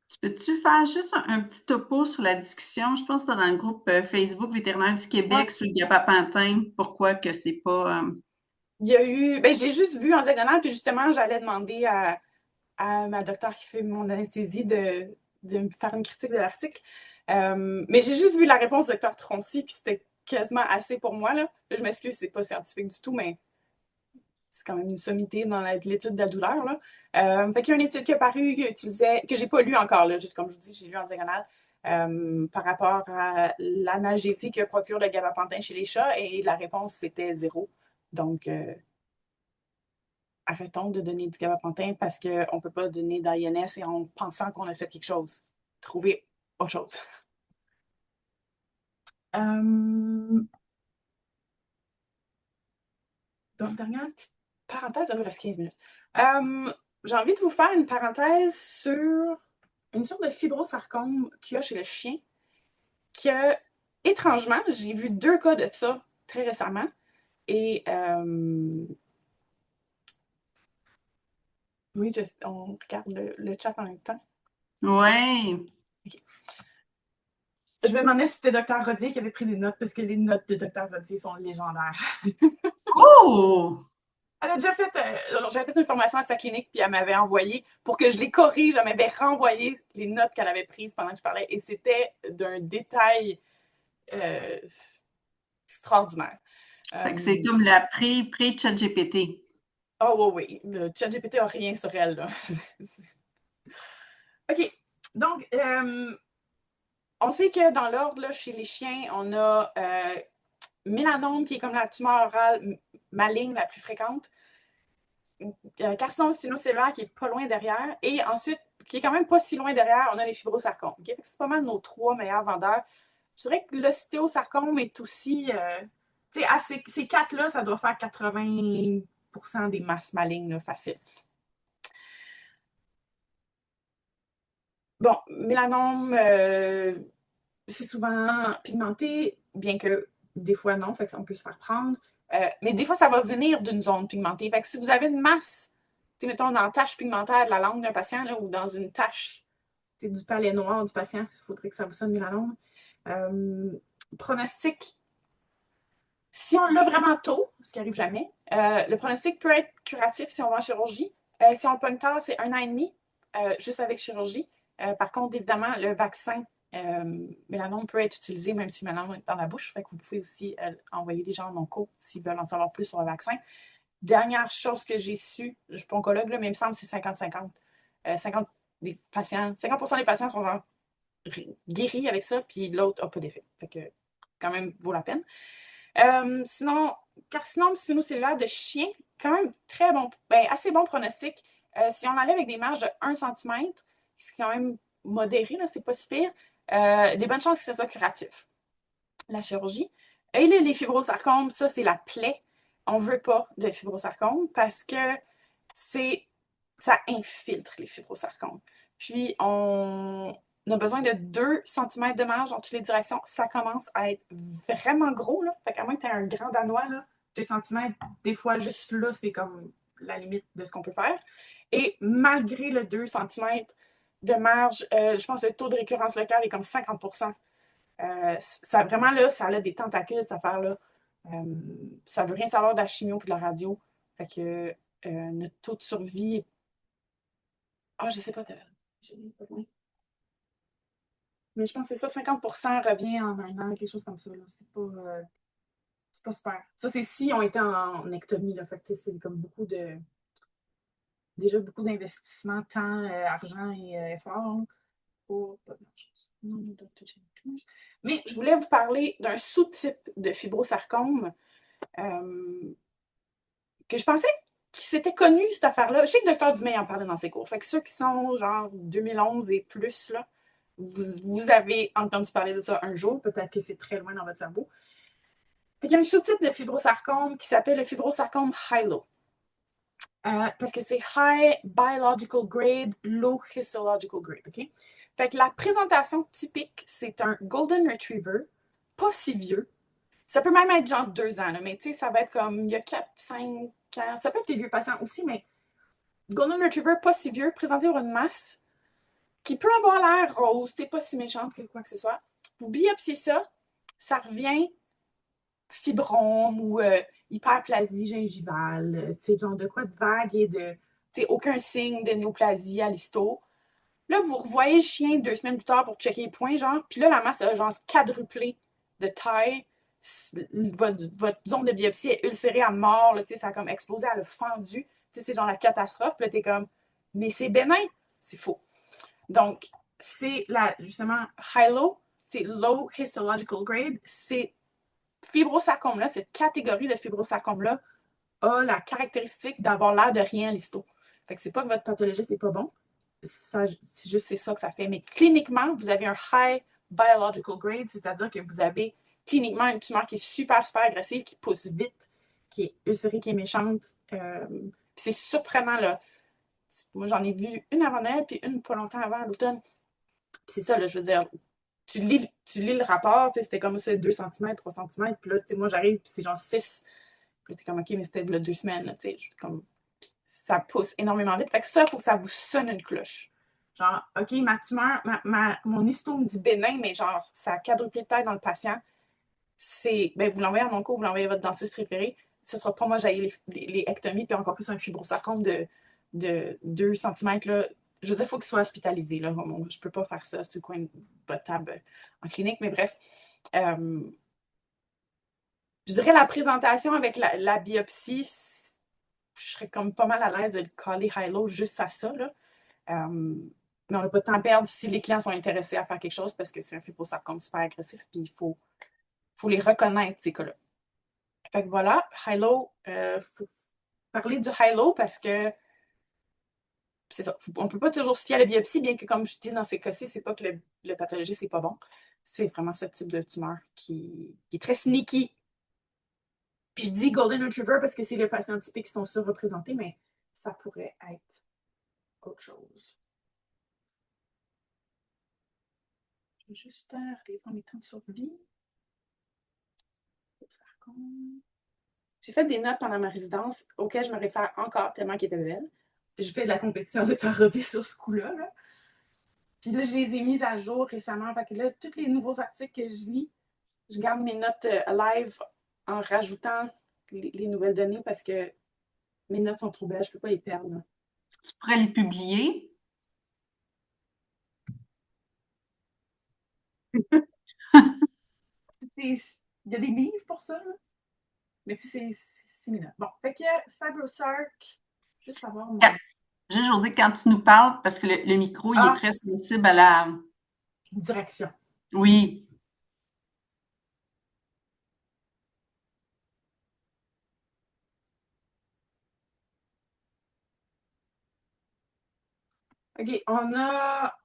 Tu peux-tu faire juste un petit topo sur la discussion? Je pense que c'est dans le groupe Facebook Vétérinaire du Ouais. Québec sur le gabapentin. Pourquoi que c'est pas... Il y a eu. Ben, j'ai juste vu en diagonale, puis justement, j'allais demander à ma docteure qui fait mon anesthésie de me faire une critique de l'article. Mais j'ai juste vu la réponse du docteur Troncy, puis c'était quasiment assez pour moi. Là. Je m'excuse, c'est pas scientifique du tout, mais c'est quand même une sommité dans l'étude de la douleur. Là. Fait qu'il y a une étude qui a paru, que j'ai pas lu encore, là, comme je vous dis, j'ai lu en diagonale, par rapport à l'analgésie que procure le gabapentin chez les chats, et la réponse, c'était 0. Donc, arrêtons de donner du gabapentin parce qu'on ne peut pas donner d'INS et en pensant qu'on a fait quelque chose. Trouver autre chose. Donc, dernière petite parenthèse, il nous reste 15 minutes. J'ai envie de vous faire une parenthèse sur une sorte de fibrosarcome qu'il y a chez le chien, que, étrangement, j'ai vu 2 cas de ça très récemment. Et oui, on regarde le chat en même temps. Ouais. Okay. Je me demandais si c'était Dr. Rodier qui avait pris des notes, parce que les notes de Dr. Rodier sont légendaires. Oh! Elle a déjà fait, j'avais fait une formation à sa clinique, puis elle m'avait envoyé, pour que je les corrige, elle m'avait renvoyé les notes qu'elle avait prises pendant que je parlais, et c'était d'un détail extraordinaire. Fait que c'est comme la pré-ChatGPT. Oh oui, oui, le ChatGPT n'a rien sur elle, là. OK, donc, on sait que dans l'ordre, là, chez les chiens, on a mélanome, qui est comme la tumeur orale maligne la plus fréquente, carcinome spinocellulaire qui est pas loin derrière, et ensuite, qui est quand même pas si loin derrière, on a les fibrosarcomes. Okay? C'est pas mal nos 3 meilleurs vendeurs. Je dirais que l'ostéosarcome est aussi, tu sais, à ces 4-là, ça doit faire 80% des masses malignes, là, facile. Bon, mélanome, c'est souvent pigmenté, bien que des fois non, fait que ça, on peut se faire prendre. Mais des fois, ça va venir d'une zone pigmentée. Fait que si vous avez une masse, mettons, dans la tache pigmentaire de la langue d'un patient, là, ou dans une tache du palais noir du patient, il faudrait que ça vous sonne mélanome. Pronostic, si on l'a vraiment tôt, ce qui arrive jamais, le pronostic peut être curatif si on va en chirurgie. Si on le pogne tard, c'est 1 an et demi, juste avec chirurgie. Par contre, évidemment, le vaccin mélanome peut être utilisé même si le mélanome est dans la bouche. Fait que vous pouvez aussi envoyer des gens en onco s'ils veulent en savoir plus sur le vaccin. Dernière chose que j'ai su, je ne suis pas oncologue, là, mais il me semble que c'est 50-50. 50% des patients sont genre guéris avec ça, puis l'autre n'a pas d'effet. Fait que quand même vaut la peine. Sinon, carcinome spinocellulaire de chien, quand même très bon, assez bon pronostic. Si on enlève avec des marges de 1 cm, c'est quand même modéré, là, c'est pas si pire, des bonnes chances que ce soit curatif. La chirurgie. Et les fibrosarcomes, ça, c'est la plaie. On veut pas de fibrosarcome parce que ça infiltre les fibrosarcomes. Puis, on a besoin de 2 cm de marge dans toutes les directions. Ça commence à être vraiment gros, là. Fait qu'à moins que tu aies un grand danois, là, 2 cm, des fois, juste là, c'est comme la limite de ce qu'on peut faire. Et malgré le 2 cm, de marge. Je pense que le taux de récurrence locale est comme 50%. Ça, vraiment, là, ça a des tentacules, cette affaire-là. Ça veut rien savoir de la chimio et de la radio. Fait que notre taux de survie. Ah, je sais pas, j'ai pas loin. Mais je pense que c'est ça, 50% revient en un an, quelque chose comme ça. C'est pas super. Ça, c'est si on était en ectomie, là. Fait que c'est comme déjà beaucoup d'investissement, temps, argent et effort pour pas grand-chose. Mais je voulais vous parler d'un sous-type de fibrosarcome que je pensais que c'était connu, cette affaire-là. Je sais que le docteur Dumais en parlait dans ses cours. Fait que ceux qui sont genre 2011 et plus, là, vous avez entendu parler de ça un jour. Peut-être que c'est très loin dans votre cerveau. Il y a un sous-type de fibrosarcome qui s'appelle le fibrosarcome Hilo. Parce que c'est High Biological Grade, Low Histological Grade. OK? Fait que la présentation typique, c'est un Golden Retriever, pas si vieux. Ça peut même être genre 2 ans, là, mais tu sais, ça va être comme il y a 4, 5 ans. Ça peut être les vieux patients aussi, mais Golden Retriever, pas si vieux, présenté sur une masse qui peut avoir l'air rose, c'est pas si méchante que quoi que ce soit. Vous biopsiez ça, ça revient fibrome ou hyperplasie gingivale, tu sais, genre de quoi de vague et de, tu sais, aucun signe de néoplasie à l'histo. Là, vous revoyez le chien 2 semaines plus tard pour checker les points, genre, puis là, la masse a genre quadruplé de taille. Votre zone de biopsie est ulcérée à mort, là, ça a comme explosé, elle a fendu. C'est genre la catastrophe. Puis là, t'es comme, mais c'est bénin. C'est faux. Donc, c'est justement, high-low, c'est low histological grade. C'est fibrosarcome-là, cette catégorie de fibrosarcome-là a la caractéristique d'avoir l'air de rien à l'histo. Fait que c'est pas que votre pathologiste n'est pas bon, c'est juste ça que ça fait. Mais cliniquement, vous avez un high biological grade, c'est-à-dire que vous avez cliniquement une tumeur qui est super, super agressive, qui pousse vite, qui est ulcérée, qui est méchante. C'est surprenant, là. Moi, j'en ai vu une avant Noël, puis une pas longtemps avant, à l'automne. C'est ça, là, je veux dire, tu lis le rapport, c'était comme ça, 2 cm, 3 cm, puis là, moi, j'arrive, puis c'est genre 6. Puis là, t'es comme, OK, mais c'était là 2 semaines, là, comme, ça pousse énormément vite. Fait que ça, il faut que ça vous sonne une cloche. Genre, OK, ma tumeur, mon histo me dit bénin, mais genre, ça a quadruplé de taille dans le patient. Ben, vous l'envoyez à mon cours, vous l'envoyez à votre dentiste préféré. Ce sera pas moi, j'ai les ectomies, puis encore plus un fibrosarcome de 2 cm, là. Je veux dire, il faut qu'il soit hospitalisé, là. Je peux pas faire ça sur le coin de votre table en clinique, mais bref. Je dirais la présentation avec la biopsie, je serais comme pas mal à l'aise de le coller high-low juste à ça, là. Mais on n'a pas de temps à perdre si les clients sont intéressés à faire quelque chose parce que c'est un fibrosarcome super agressif, puis il faut les reconnaître, ces cas-là. Fait que voilà, high-low, faut parler du high-low parce que c'est ça, on ne peut pas toujours se fier à la biopsie, bien que, comme je dis dans ces cas-ci, c'est pas que le pathologiste n'est pas bon. C'est vraiment ce type de tumeur qui est très sneaky. Puis je dis Golden Retriever parce que c'est les patients typiques qui sont surreprésentés, mais ça pourrait être autre chose. Je vais juste aller voir mes temps de survie. J'ai fait des notes pendant ma résidence auxquelles je me réfère encore tellement qu'elles étaient belles. Je fais de la compétition de parodie sur ce coup-là. Là. Puis là, je les ai mises à jour récemment. Fait que là, tous les nouveaux articles que je lis, je garde mes notes live en rajoutant les nouvelles données parce que mes notes sont trop belles, je ne peux pas les perdre. Là. Tu pourrais les publier. Il y a des livres pour ça, là. Mais tu sais, c'est mes notes. Bon, fait que FibroSarc, juste savoir. Juste, José, quand tu nous parles, parce que le micro, il est très sensible à la. Direction. Oui. OK, on a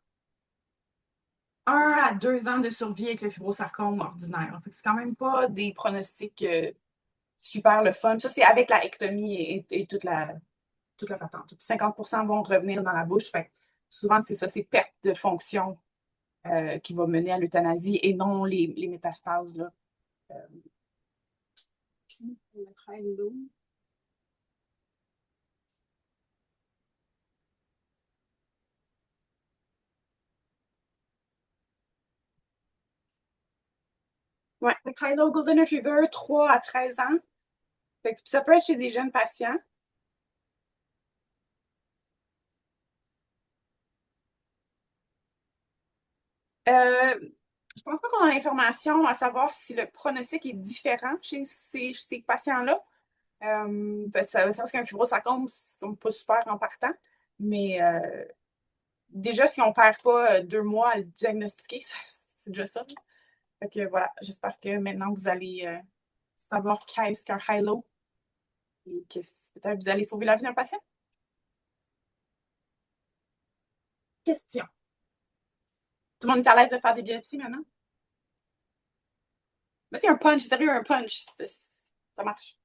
1 à 2 ans de survie avec le fibrosarcome ordinaire. Fait que c'est quand même pas des pronostics super le fun. Ça, c'est avec la ectomie et toute la patente. Puis 50% vont revenir dans la bouche. Fait que souvent, c'est ça, c'est perte de fonction qui va mener à l'euthanasie et non les métastases. Là. Puis, on mettra l'eau. Ouais, le Kylo Golden Retriever, 3 à 13 ans. Fait que ça peut être chez des jeunes patients. Euh, je pense pas qu'on a l'information à savoir si le pronostic est différent chez ces patients-là. Ça veut dire qu'un fibrosarcome, sont pas super en partant. Mais déjà, si on perd pas 2 mois à le diagnostiquer, c'est déjà ça. Fait que voilà, j'espère que maintenant vous allez savoir qu'est-ce qu'un high-low et que peut-être vous allez sauver la vie d'un patient. Question. Tout le monde est à l'aise de faire des biopsies maintenant? Mettez un punch, sérieux, un punch. Ça marche.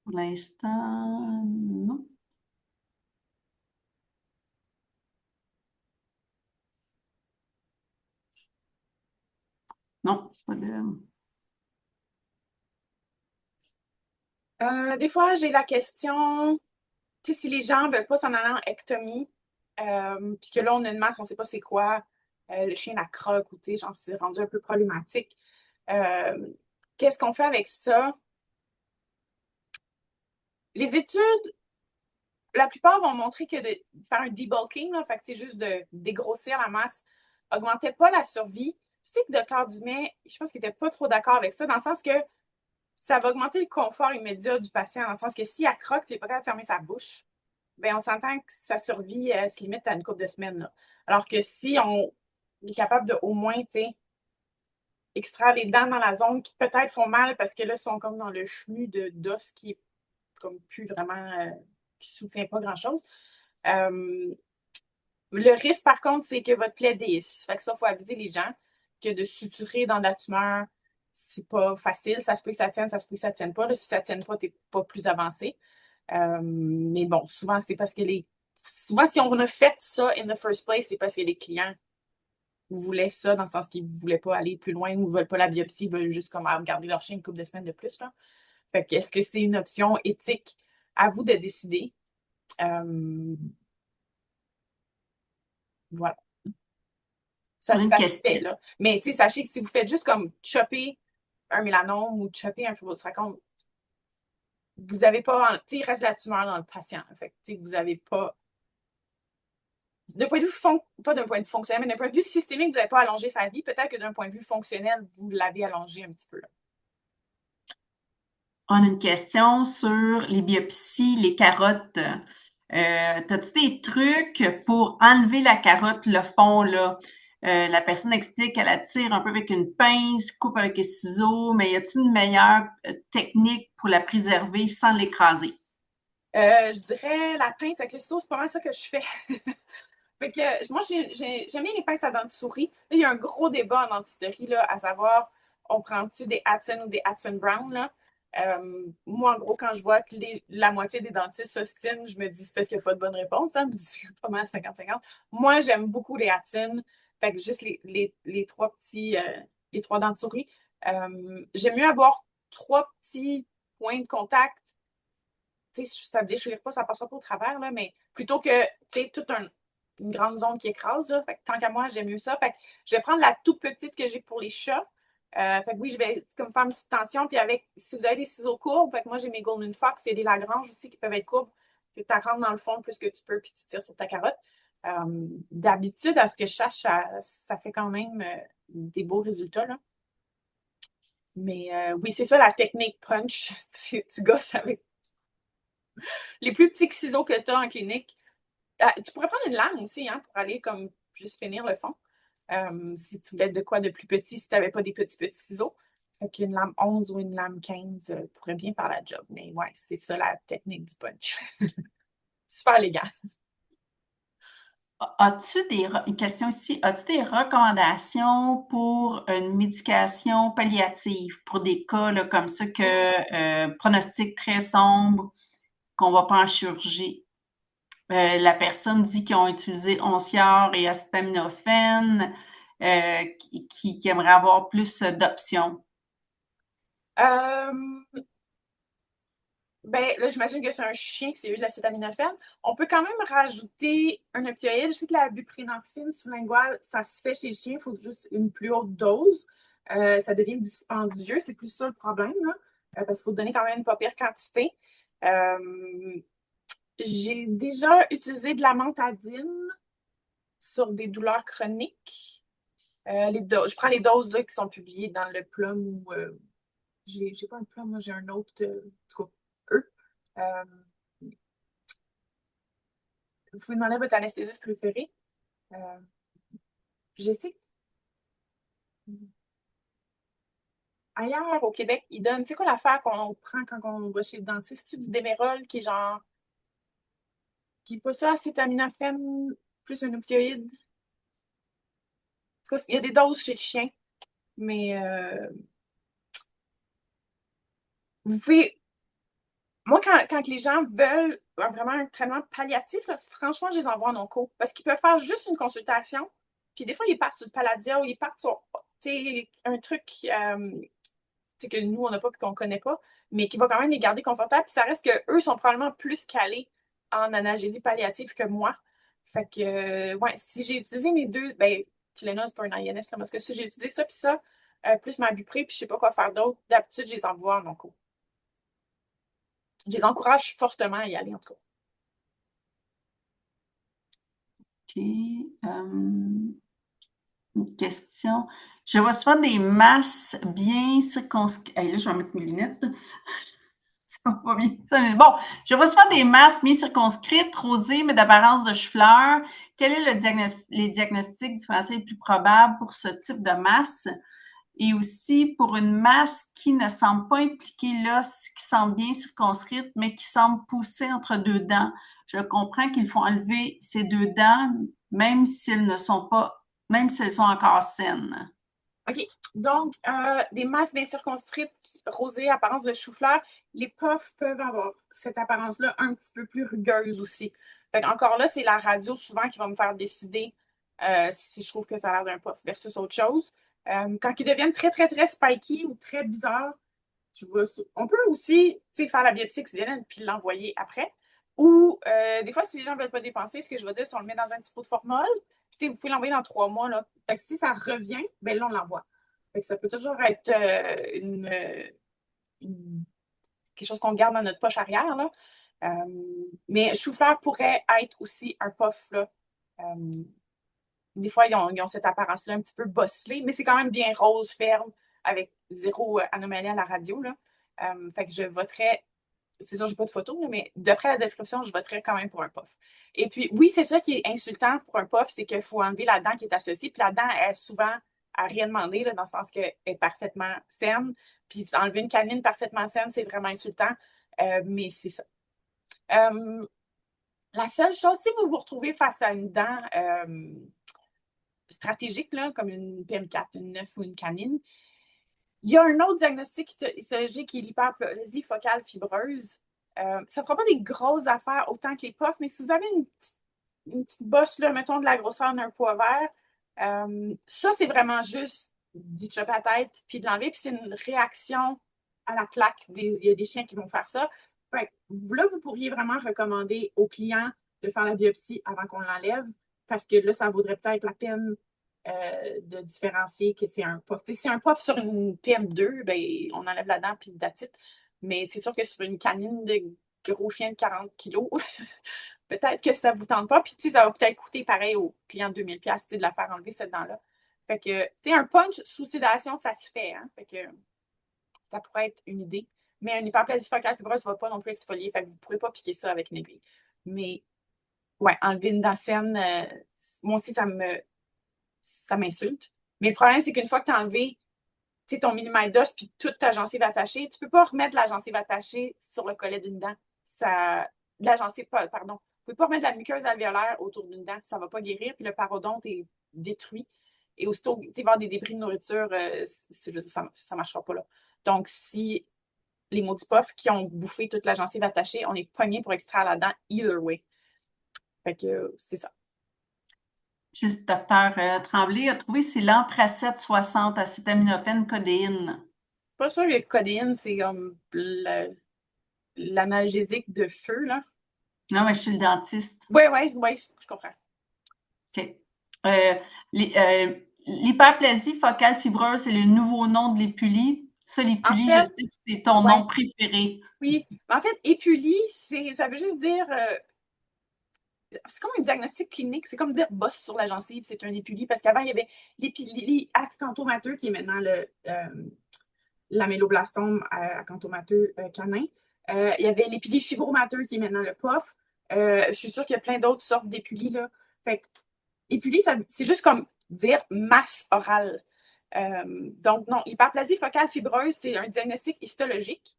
Pour l'instant, non. Non, pas de... Des fois, j'ai la question, tu sais, si les gens veulent pas s'en aller en ectomie, puis que là, on a une masse, on sait pas c'est quoi, le chien la croque ou tu sais, genre, c'est rendu un peu problématique. Euh, Qu'est-ce qu'on fait avec ça? Les études, la plupart vont montrer que de faire un debulking, là, fait que c'est juste de dégrossir la masse, augmentait pas la survie. Je sais que le docteur Dumais, je pense qu'il était pas trop d'accord avec ça, dans le sens que ça va augmenter le confort immédiat du patient, dans le sens que si elle croque et n'est pas capable de fermer sa bouche, ben on s'entend que sa survie se limite à une couple de semaines. Là. Alors que si on est capable de au moins, tu sais, extraire les dents dans la zone qui peut-être font mal parce que là, ils sont comme dans le chenu d'os qui est comme plus vraiment, qui soutient pas grand-chose. Euh, le risque, par contre, c'est que votre plaie déhisse. Fait que ça, il faut aviser les gens que de suturer dans de la tumeur, c'est pas facile. Ça se peut que ça tienne, ça se peut que ça tienne pas. Là, si ça tienne pas, t'es pas plus avancé. Mais bon, souvent, c'est parce que souvent, si on a fait ça in the first place, c'est parce que les clients voulaient ça, dans le sens qu'ils ne voulaient pas aller plus loin ou ne veulent pas la biopsie, ils veulent juste comme regarder leur chien une couple de semaines de plus. Là. Fait que est-ce que c'est une option éthique? À vous de décider. Voilà. On a une Ça se fait, question. là. Mais, tu sais, sachez que si vous faites juste comme chopper un mélanome ou chopper un fibrosarcome, vous n'avez pas, tu sais, il reste la tumeur dans le patient. Fait que, tu sais, vous n'avez pas, d'un point de vue, pas d'un point de vue fonctionnel, mais d'un point de vue systémique, vous n'avez pas allongé sa vie. Peut-être que d'un point de vue fonctionnel, vous l'avez allongé un petit peu, là. On a une question sur les biopsies, les carottes. T'as-tu des trucs pour enlever la carotte, le fond, là? La personne explique qu'elle attire un peu avec une pince, coupe avec un ciseau, mais y a-t-il une meilleure technique pour la préserver sans l'écraser? Je dirais la pince avec le ciseau, c'est pas mal ça que je fais. Fait que moi, j'aime bien les pinces à dents de souris. Là, il y a un gros débat en dentisterie, là, à savoir, on prend-tu des Hudson ou des Hudson Brown, là? Moi, en gros, quand je vois que la moitié des dentistes s'ostinent, je me dis, c'est parce qu'il n'y a pas de bonne réponse, hein? C'est pas mal 50-50. Moi, j'aime beaucoup les Hudson. Fait que juste les trois petits, les trois dents de souris. J'aime mieux avoir trois petits points de contact. Tu sais, ça ne déchire pas, ça ne passera pas au travers, là, mais plutôt que, tu sais, une grande zone qui écrase. Là. Fait que, tant qu'à moi, j'aime mieux ça. Fait que, je vais prendre la toute petite que j'ai pour les chats. Fait que oui, je vais comme faire une petite tension. Puis si vous avez des ciseaux courbes, fait que moi, j'ai mes Golden Fox, il y a des Lagrange aussi qui peuvent être courbes. Tu rentres dans le fond le plus que tu peux, puis tu tires sur ta carotte. D'habitude, à ce que je cherche, ça fait quand même des beaux résultats. Là. Mais oui, c'est ça la technique punch. Tu gosses avec les plus petits ciseaux que tu as en clinique. Tu pourrais prendre une lame aussi, hein, pour aller comme juste finir le fond. Si tu voulais de quoi de plus petit, si tu n'avais pas des petits ciseaux. Fait qu'une lame 11 ou une lame 15 pourrait bien faire la job. Mais ouais, c'est ça la technique du punch. Super élégant. Une question ici, as-tu des recommandations pour une médication palliative pour des cas là, comme ça pronostic très sombre, qu'on va pas en chirurgie? La personne dit qu'ils ont utilisé Onsior et acétaminophène, qui aimerait avoir plus d'options. Euh, Ben, là, j'imagine que c'est un chien, c'est eu de l'acétaminophène. On peut quand même rajouter un opioïde. Je sais que la buprenorphine sous-linguale, ça se fait chez le chien, il faut juste une plus haute dose. Ça devient dispendieux, c'est plus ça le problème, là. Parce qu'il faut donner quand même une pas pire quantité. Euh, j'ai déjà utilisé de la mentadine sur des douleurs chroniques. Je prends les doses là, qui sont publiées dans le plum ou j'ai pas un plum, moi j'ai un autre, en tout cas, eux. Euh, vous pouvez demander à votre anesthésiste préféré. Euh, je sais. Ailleurs, au Québec, ils donnent. C'est quoi l'affaire qu'on prend quand on va chez le dentiste? C'est-tu du Démérol qui est genre. Qui est pas ça, acétaminophène plus un opioïde? En tout cas, il y a des doses chez le chien, mais vous pouvez. Moi, quand les gens veulent vraiment un traitement palliatif, là, franchement, je les envoie en onco. Parce qu'ils peuvent faire juste une consultation. Puis des fois, ils partent sur le Palladia ou ils partent sur un truc que nous, on n'a pas et qu'on ne connaît pas, mais qui va quand même les garder confortables. Puis ça reste qu'eux sont probablement plus calés en analgésie palliative que moi. Fait que, ouais, si j'ai utilisé mes deux, ben, Tylenol, c'est pas un INS, là, parce que si j'ai utilisé ça, puis ça, plus ma bupré, puis je sais pas quoi faire d'autre, d'habitude, je les envoie en onco. Je les encourage fortement à y aller, en tout cas. OK. Une question. Je vois souvent des masses bien circonscrites. Hey, là, je vais mettre mes lunettes. Ça va pas bien. Bon, je vois souvent des masses bien circonscrites, rosées, mais d'apparence de chou-fleur. Quel est les diagnostics différentiels les plus probables pour ce type de masse? Et aussi pour une masse qui ne semble pas impliquer l'os, qui semble bien circonscrite, mais qui semble pousser entre deux dents. Je comprends qu'il faut enlever ces deux dents, même si elles ne sont pas, même si elles sont encore saines. OK. Donc, des masses bien circonscrites, rosées, apparence de chou-fleur, les puffs peuvent avoir cette apparence-là un petit peu plus rugueuse aussi. Fait encore là, c'est la radio souvent qui va me faire décider si je trouve que ça a l'air d'un puff versus autre chose. Quand ils deviennent très, très, très spiky ou très bizarres, on peut aussi faire la biopsie excidienne puis l'envoyer après. Ou des fois, si les gens ne veulent pas dépenser, ce que je vais dire, c'est on le met dans un petit pot de formol. Puis, vous pouvez l'envoyer dans 3 mois. Là. Fait que si ça revient, ben là, on l'envoie. Fait que ça peut toujours être quelque chose qu'on garde dans notre poche arrière. Là. Mais chou-fleur pourrait être aussi un puff. Là. Des fois, ils ont cette apparence-là un petit peu bosselée, mais c'est quand même bien rose, ferme, avec zéro anomalie à la radio. Là. Fait que je voterais, c'est sûr, je n'ai pas de photo, là, mais d'après la description, je voterais quand même pour un puff. Et puis, oui, c'est ça qui est insultant pour un puff, c'est qu'il faut enlever la dent qui est associée. Puis la dent est souvent à rien demander, là, dans le sens qu'elle est parfaitement saine. Puis enlever une canine parfaitement saine, c'est vraiment insultant. Mais c'est ça. La seule chose, si vous vous retrouvez face à une dent stratégique, là, comme une PM4, une 9 ou une canine, il y a un autre diagnostic histologique qui est l'hyperplasie focale fibreuse. Ça ne fera pas des grosses affaires autant que les puffs, mais si vous avez une petite bosse, là, mettons de la grosseur d'un pois vert, ça, c'est vraiment juste d'y chopper la tête puis de l'enlever. Puis c'est une réaction à la plaque. Il y a des chiens qui vont faire ça. Fait là, vous pourriez vraiment recommander aux clients de faire la biopsie avant qu'on l'enlève parce que là, ça vaudrait peut-être la peine de différencier que c'est un puff. Si c'est un puff sur une PM2, ben, on enlève la dent puis that's it. Mais c'est sûr que sur une canine de gros chien de 40 kilos, peut-être que ça ne vous tente pas. Puis, ça va peut-être coûter pareil au client de 2000$ de la faire enlever cette dent-là. Fait que, un punch sous sédation, ça se fait. Hein? Fait que ça pourrait être une idée. Mais une hyperplasie focale fibreuse ne va pas non plus exfolier. Fait que vous ne pourrez pas piquer ça avec une aiguille. Mais, ouais, enlever une dent saine, moi aussi, ça m'insulte. Mais le problème, c'est qu'une fois que tu as enlevé ton millimètre d'os puis toute ta gencive attachée, tu ne peux pas remettre la gencive attachée sur le collet d'une dent. La gencive, pardon. Vous ne pouvez pas remettre de la muqueuse alvéolaire autour d'une dent. Ça ne va pas guérir, puis le parodonte est détruit. Et aussitôt, il va y avoir des débris de nourriture, ça ne marchera pas là. Donc, si les maudits puffs qui ont bouffé toute la gencive attachée, on est pogné pour extraire la dent either way. Fait que c'est ça. Juste, docteur Tremblay a trouvé c'est l'Ampracet 60, acétaminophène, codéine. Pas sûr que codéine, c'est comme l'analgésique de feu, là. Non, mais je suis le dentiste. Oui, oui, oui, je comprends. OK. Euh, L'hyperplasie focale fibreuse, c'est le nouveau nom de l'épulie. Ça, En l'épulie, je fait, sais que c'est ton ouais, nom préféré. oui. En fait, épulie, ça veut juste dire c'est comme un diagnostic clinique, c'est comme dire bosse sur la gencive, c'est un épulie, parce qu'avant, il y avait l'épilie acanthomateux, qui est maintenant l'améloblastome acanthomateux canin. Il y avait l'épilie fibromateux, qui est maintenant le POF. Je suis sûre qu'il y a plein d'autres sortes d'épulies, là. Fait que, épulie, c'est juste comme dire masse orale. Donc, non, l'hyperplasie focale fibreuse, c'est un diagnostic histologique.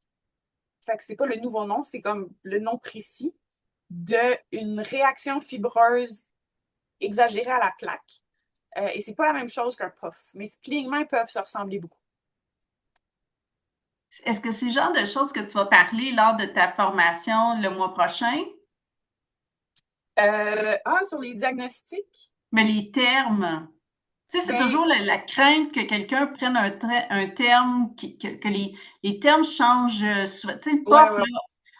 Fait que c'est pas le nouveau nom, c'est comme le nom précis d'une réaction fibreuse exagérée à la plaque. Et c'est pas la même chose qu'un POF, mais cliniquement, ils peuvent se ressembler beaucoup. Est-ce que c'est le genre de choses que tu vas parler lors de ta formation le mois prochain? Sur les diagnostics, Mais les termes, tu sais, c'est ben, toujours la crainte que quelqu'un prenne un terme, que les termes changent souvent. Tu sais, le ouais, POF, ouais. là,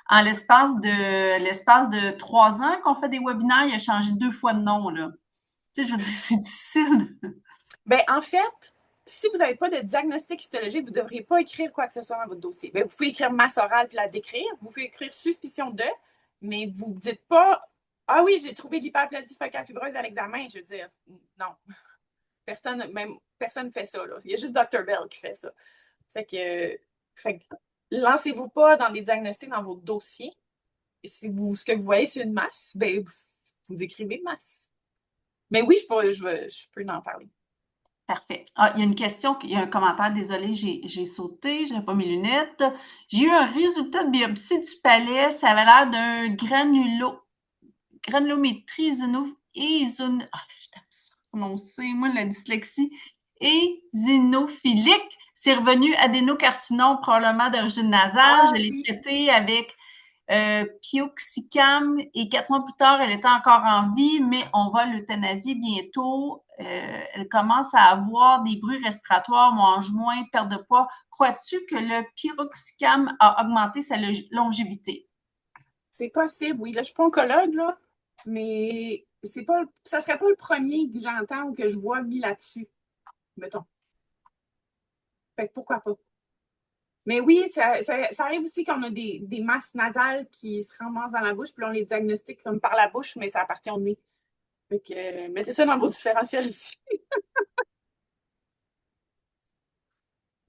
en l'espace de 3 ans qu'on fait des webinaires, il a changé 2 fois de nom, là. Tu sais, je veux dire, c'est difficile. Ben, en fait, si vous n'avez pas de diagnostic histologique, vous ne devriez pas écrire quoi que ce soit dans votre dossier. Ben, vous pouvez écrire masse orale puis la décrire. Vous pouvez écrire suspicion de, mais vous ne dites pas ah oui, j'ai trouvé l'hyperplasie focale fibreuse à l'examen. Je veux dire, non. Personne ne fait ça. Là. Il y a juste Dr. Bell qui fait ça. Fait que lancez-vous pas dans des diagnostics dans votre dossier. Et si ce que vous voyez, c'est une masse, ben, vous écrivez masse. Mais oui, je peux en parler. Parfait. Ah, il y a une question, il y a un commentaire, désolé, j'ai sauté, j'avais pas mes lunettes. J'ai eu un résultat de biopsie du palais, ça avait l'air d'un granulométrie je t'aime ça prononcer, moi, la dyslexie, éosinophilique. C'est revenu adénocarcinome, probablement d'origine nasale. Je Ah l'ai oui, traité avec Pioxicam et 4 mois plus tard, elle était encore en vie, mais on va l'euthanasier bientôt. Elle commence à avoir des bruits respiratoires, mange moins, perte de poids. Crois-tu que le Piroxicam a augmenté sa longévité? c'est possible, oui. Là, je suis pas oncologue, là, mais ça serait pas le premier que j'entends ou que je vois mis là-dessus, mettons. Fait que pourquoi pas? Mais oui, ça arrive aussi qu'on a des masses nasales qui se ramassent dans la bouche, puis on les diagnostique comme par la bouche, mais ça appartient au nez. Fait que mettez ça dans vos différentiels aussi.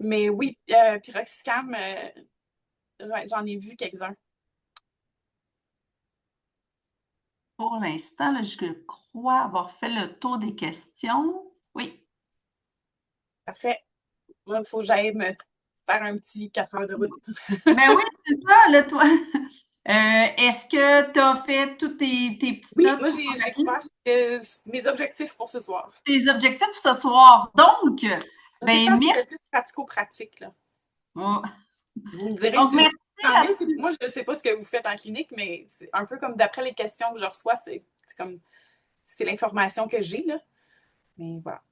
Mais oui, Pyroxicam, ouais, j'en ai vu quelques-uns. Pour l'instant, là, je crois avoir fait le tour des questions. Oui. Parfait. Moi, il faut que j'aille me faire un petit 4 heures de route. Ben oui, c'est ça, là, toi. Est-ce que tu as fait toutes tes petites Oui, notes moi, sur ton j'ai papier? couvert mes objectifs pour ce soir. Tes objectifs ce soir. Donc, C'est ben facile, c'est merci. plus pratico-pratique, là. Oh. Vous me direz Donc, si vous merci à semblez. Moi, je ne sais pas ce que vous faites en clinique, mais c'est un peu comme d'après les questions que je reçois, c'est l'information que j'ai, là. Mais voilà.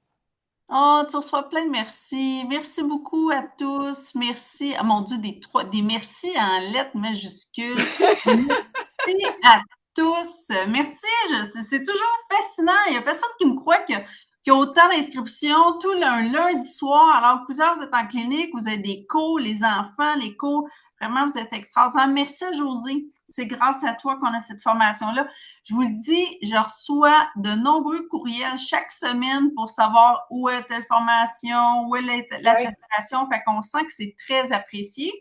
Oh, tu reçois plein de merci. Merci beaucoup à tous. Merci. Ah mon Dieu, des merci en lettres majuscules. Merci à tous. Merci. C'est toujours fascinant. Il n'y a personne qui me croit qu'il y a autant d'inscriptions tout un lundi soir, alors que plusieurs vous êtes en clinique, vous avez des cours, les enfants, les cours. Vraiment, vous êtes extraordinaires. Merci à Josée. C'est grâce à toi qu'on a cette formation-là. Je vous le dis, je reçois de nombreux courriels chaque semaine pour savoir où est telle formation, où est Oui. l'attestation. Fait qu'on sent que c'est très apprécié.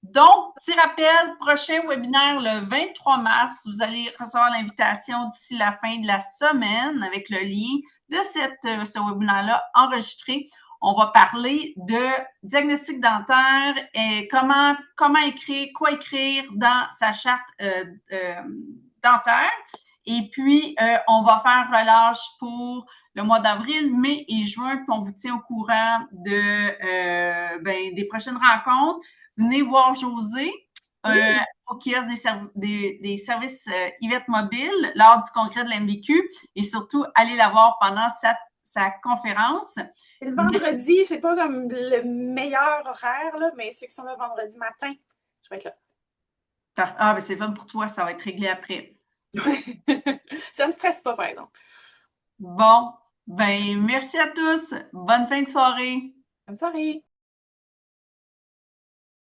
Donc, petit rappel, prochain webinaire le 23 mars. Vous allez recevoir l'invitation d'ici la fin de la semaine avec le lien de ce webinaire-là enregistré. On va parler de diagnostic dentaire et comment écrire, quoi écrire dans sa charte dentaire. Et puis, on va faire relâche pour le mois d'avril, mai et juin, puis on vous tient au courant des prochaines rencontres. Venez voir Josée Oui. au kiosque des services Yvette Mobile lors du congrès de l'MVQ et surtout, allez la voir pendant sa conférence. Et le vendredi, c'est pas comme le meilleur horaire, là, mais ceux qui sont là vendredi matin, vais être là. Ah, ben c'est fun pour toi, ça va être réglé après. Ça me stresse pas, par exemple. Bon, ben merci à tous. Bonne fin de soirée. Bonne soirée!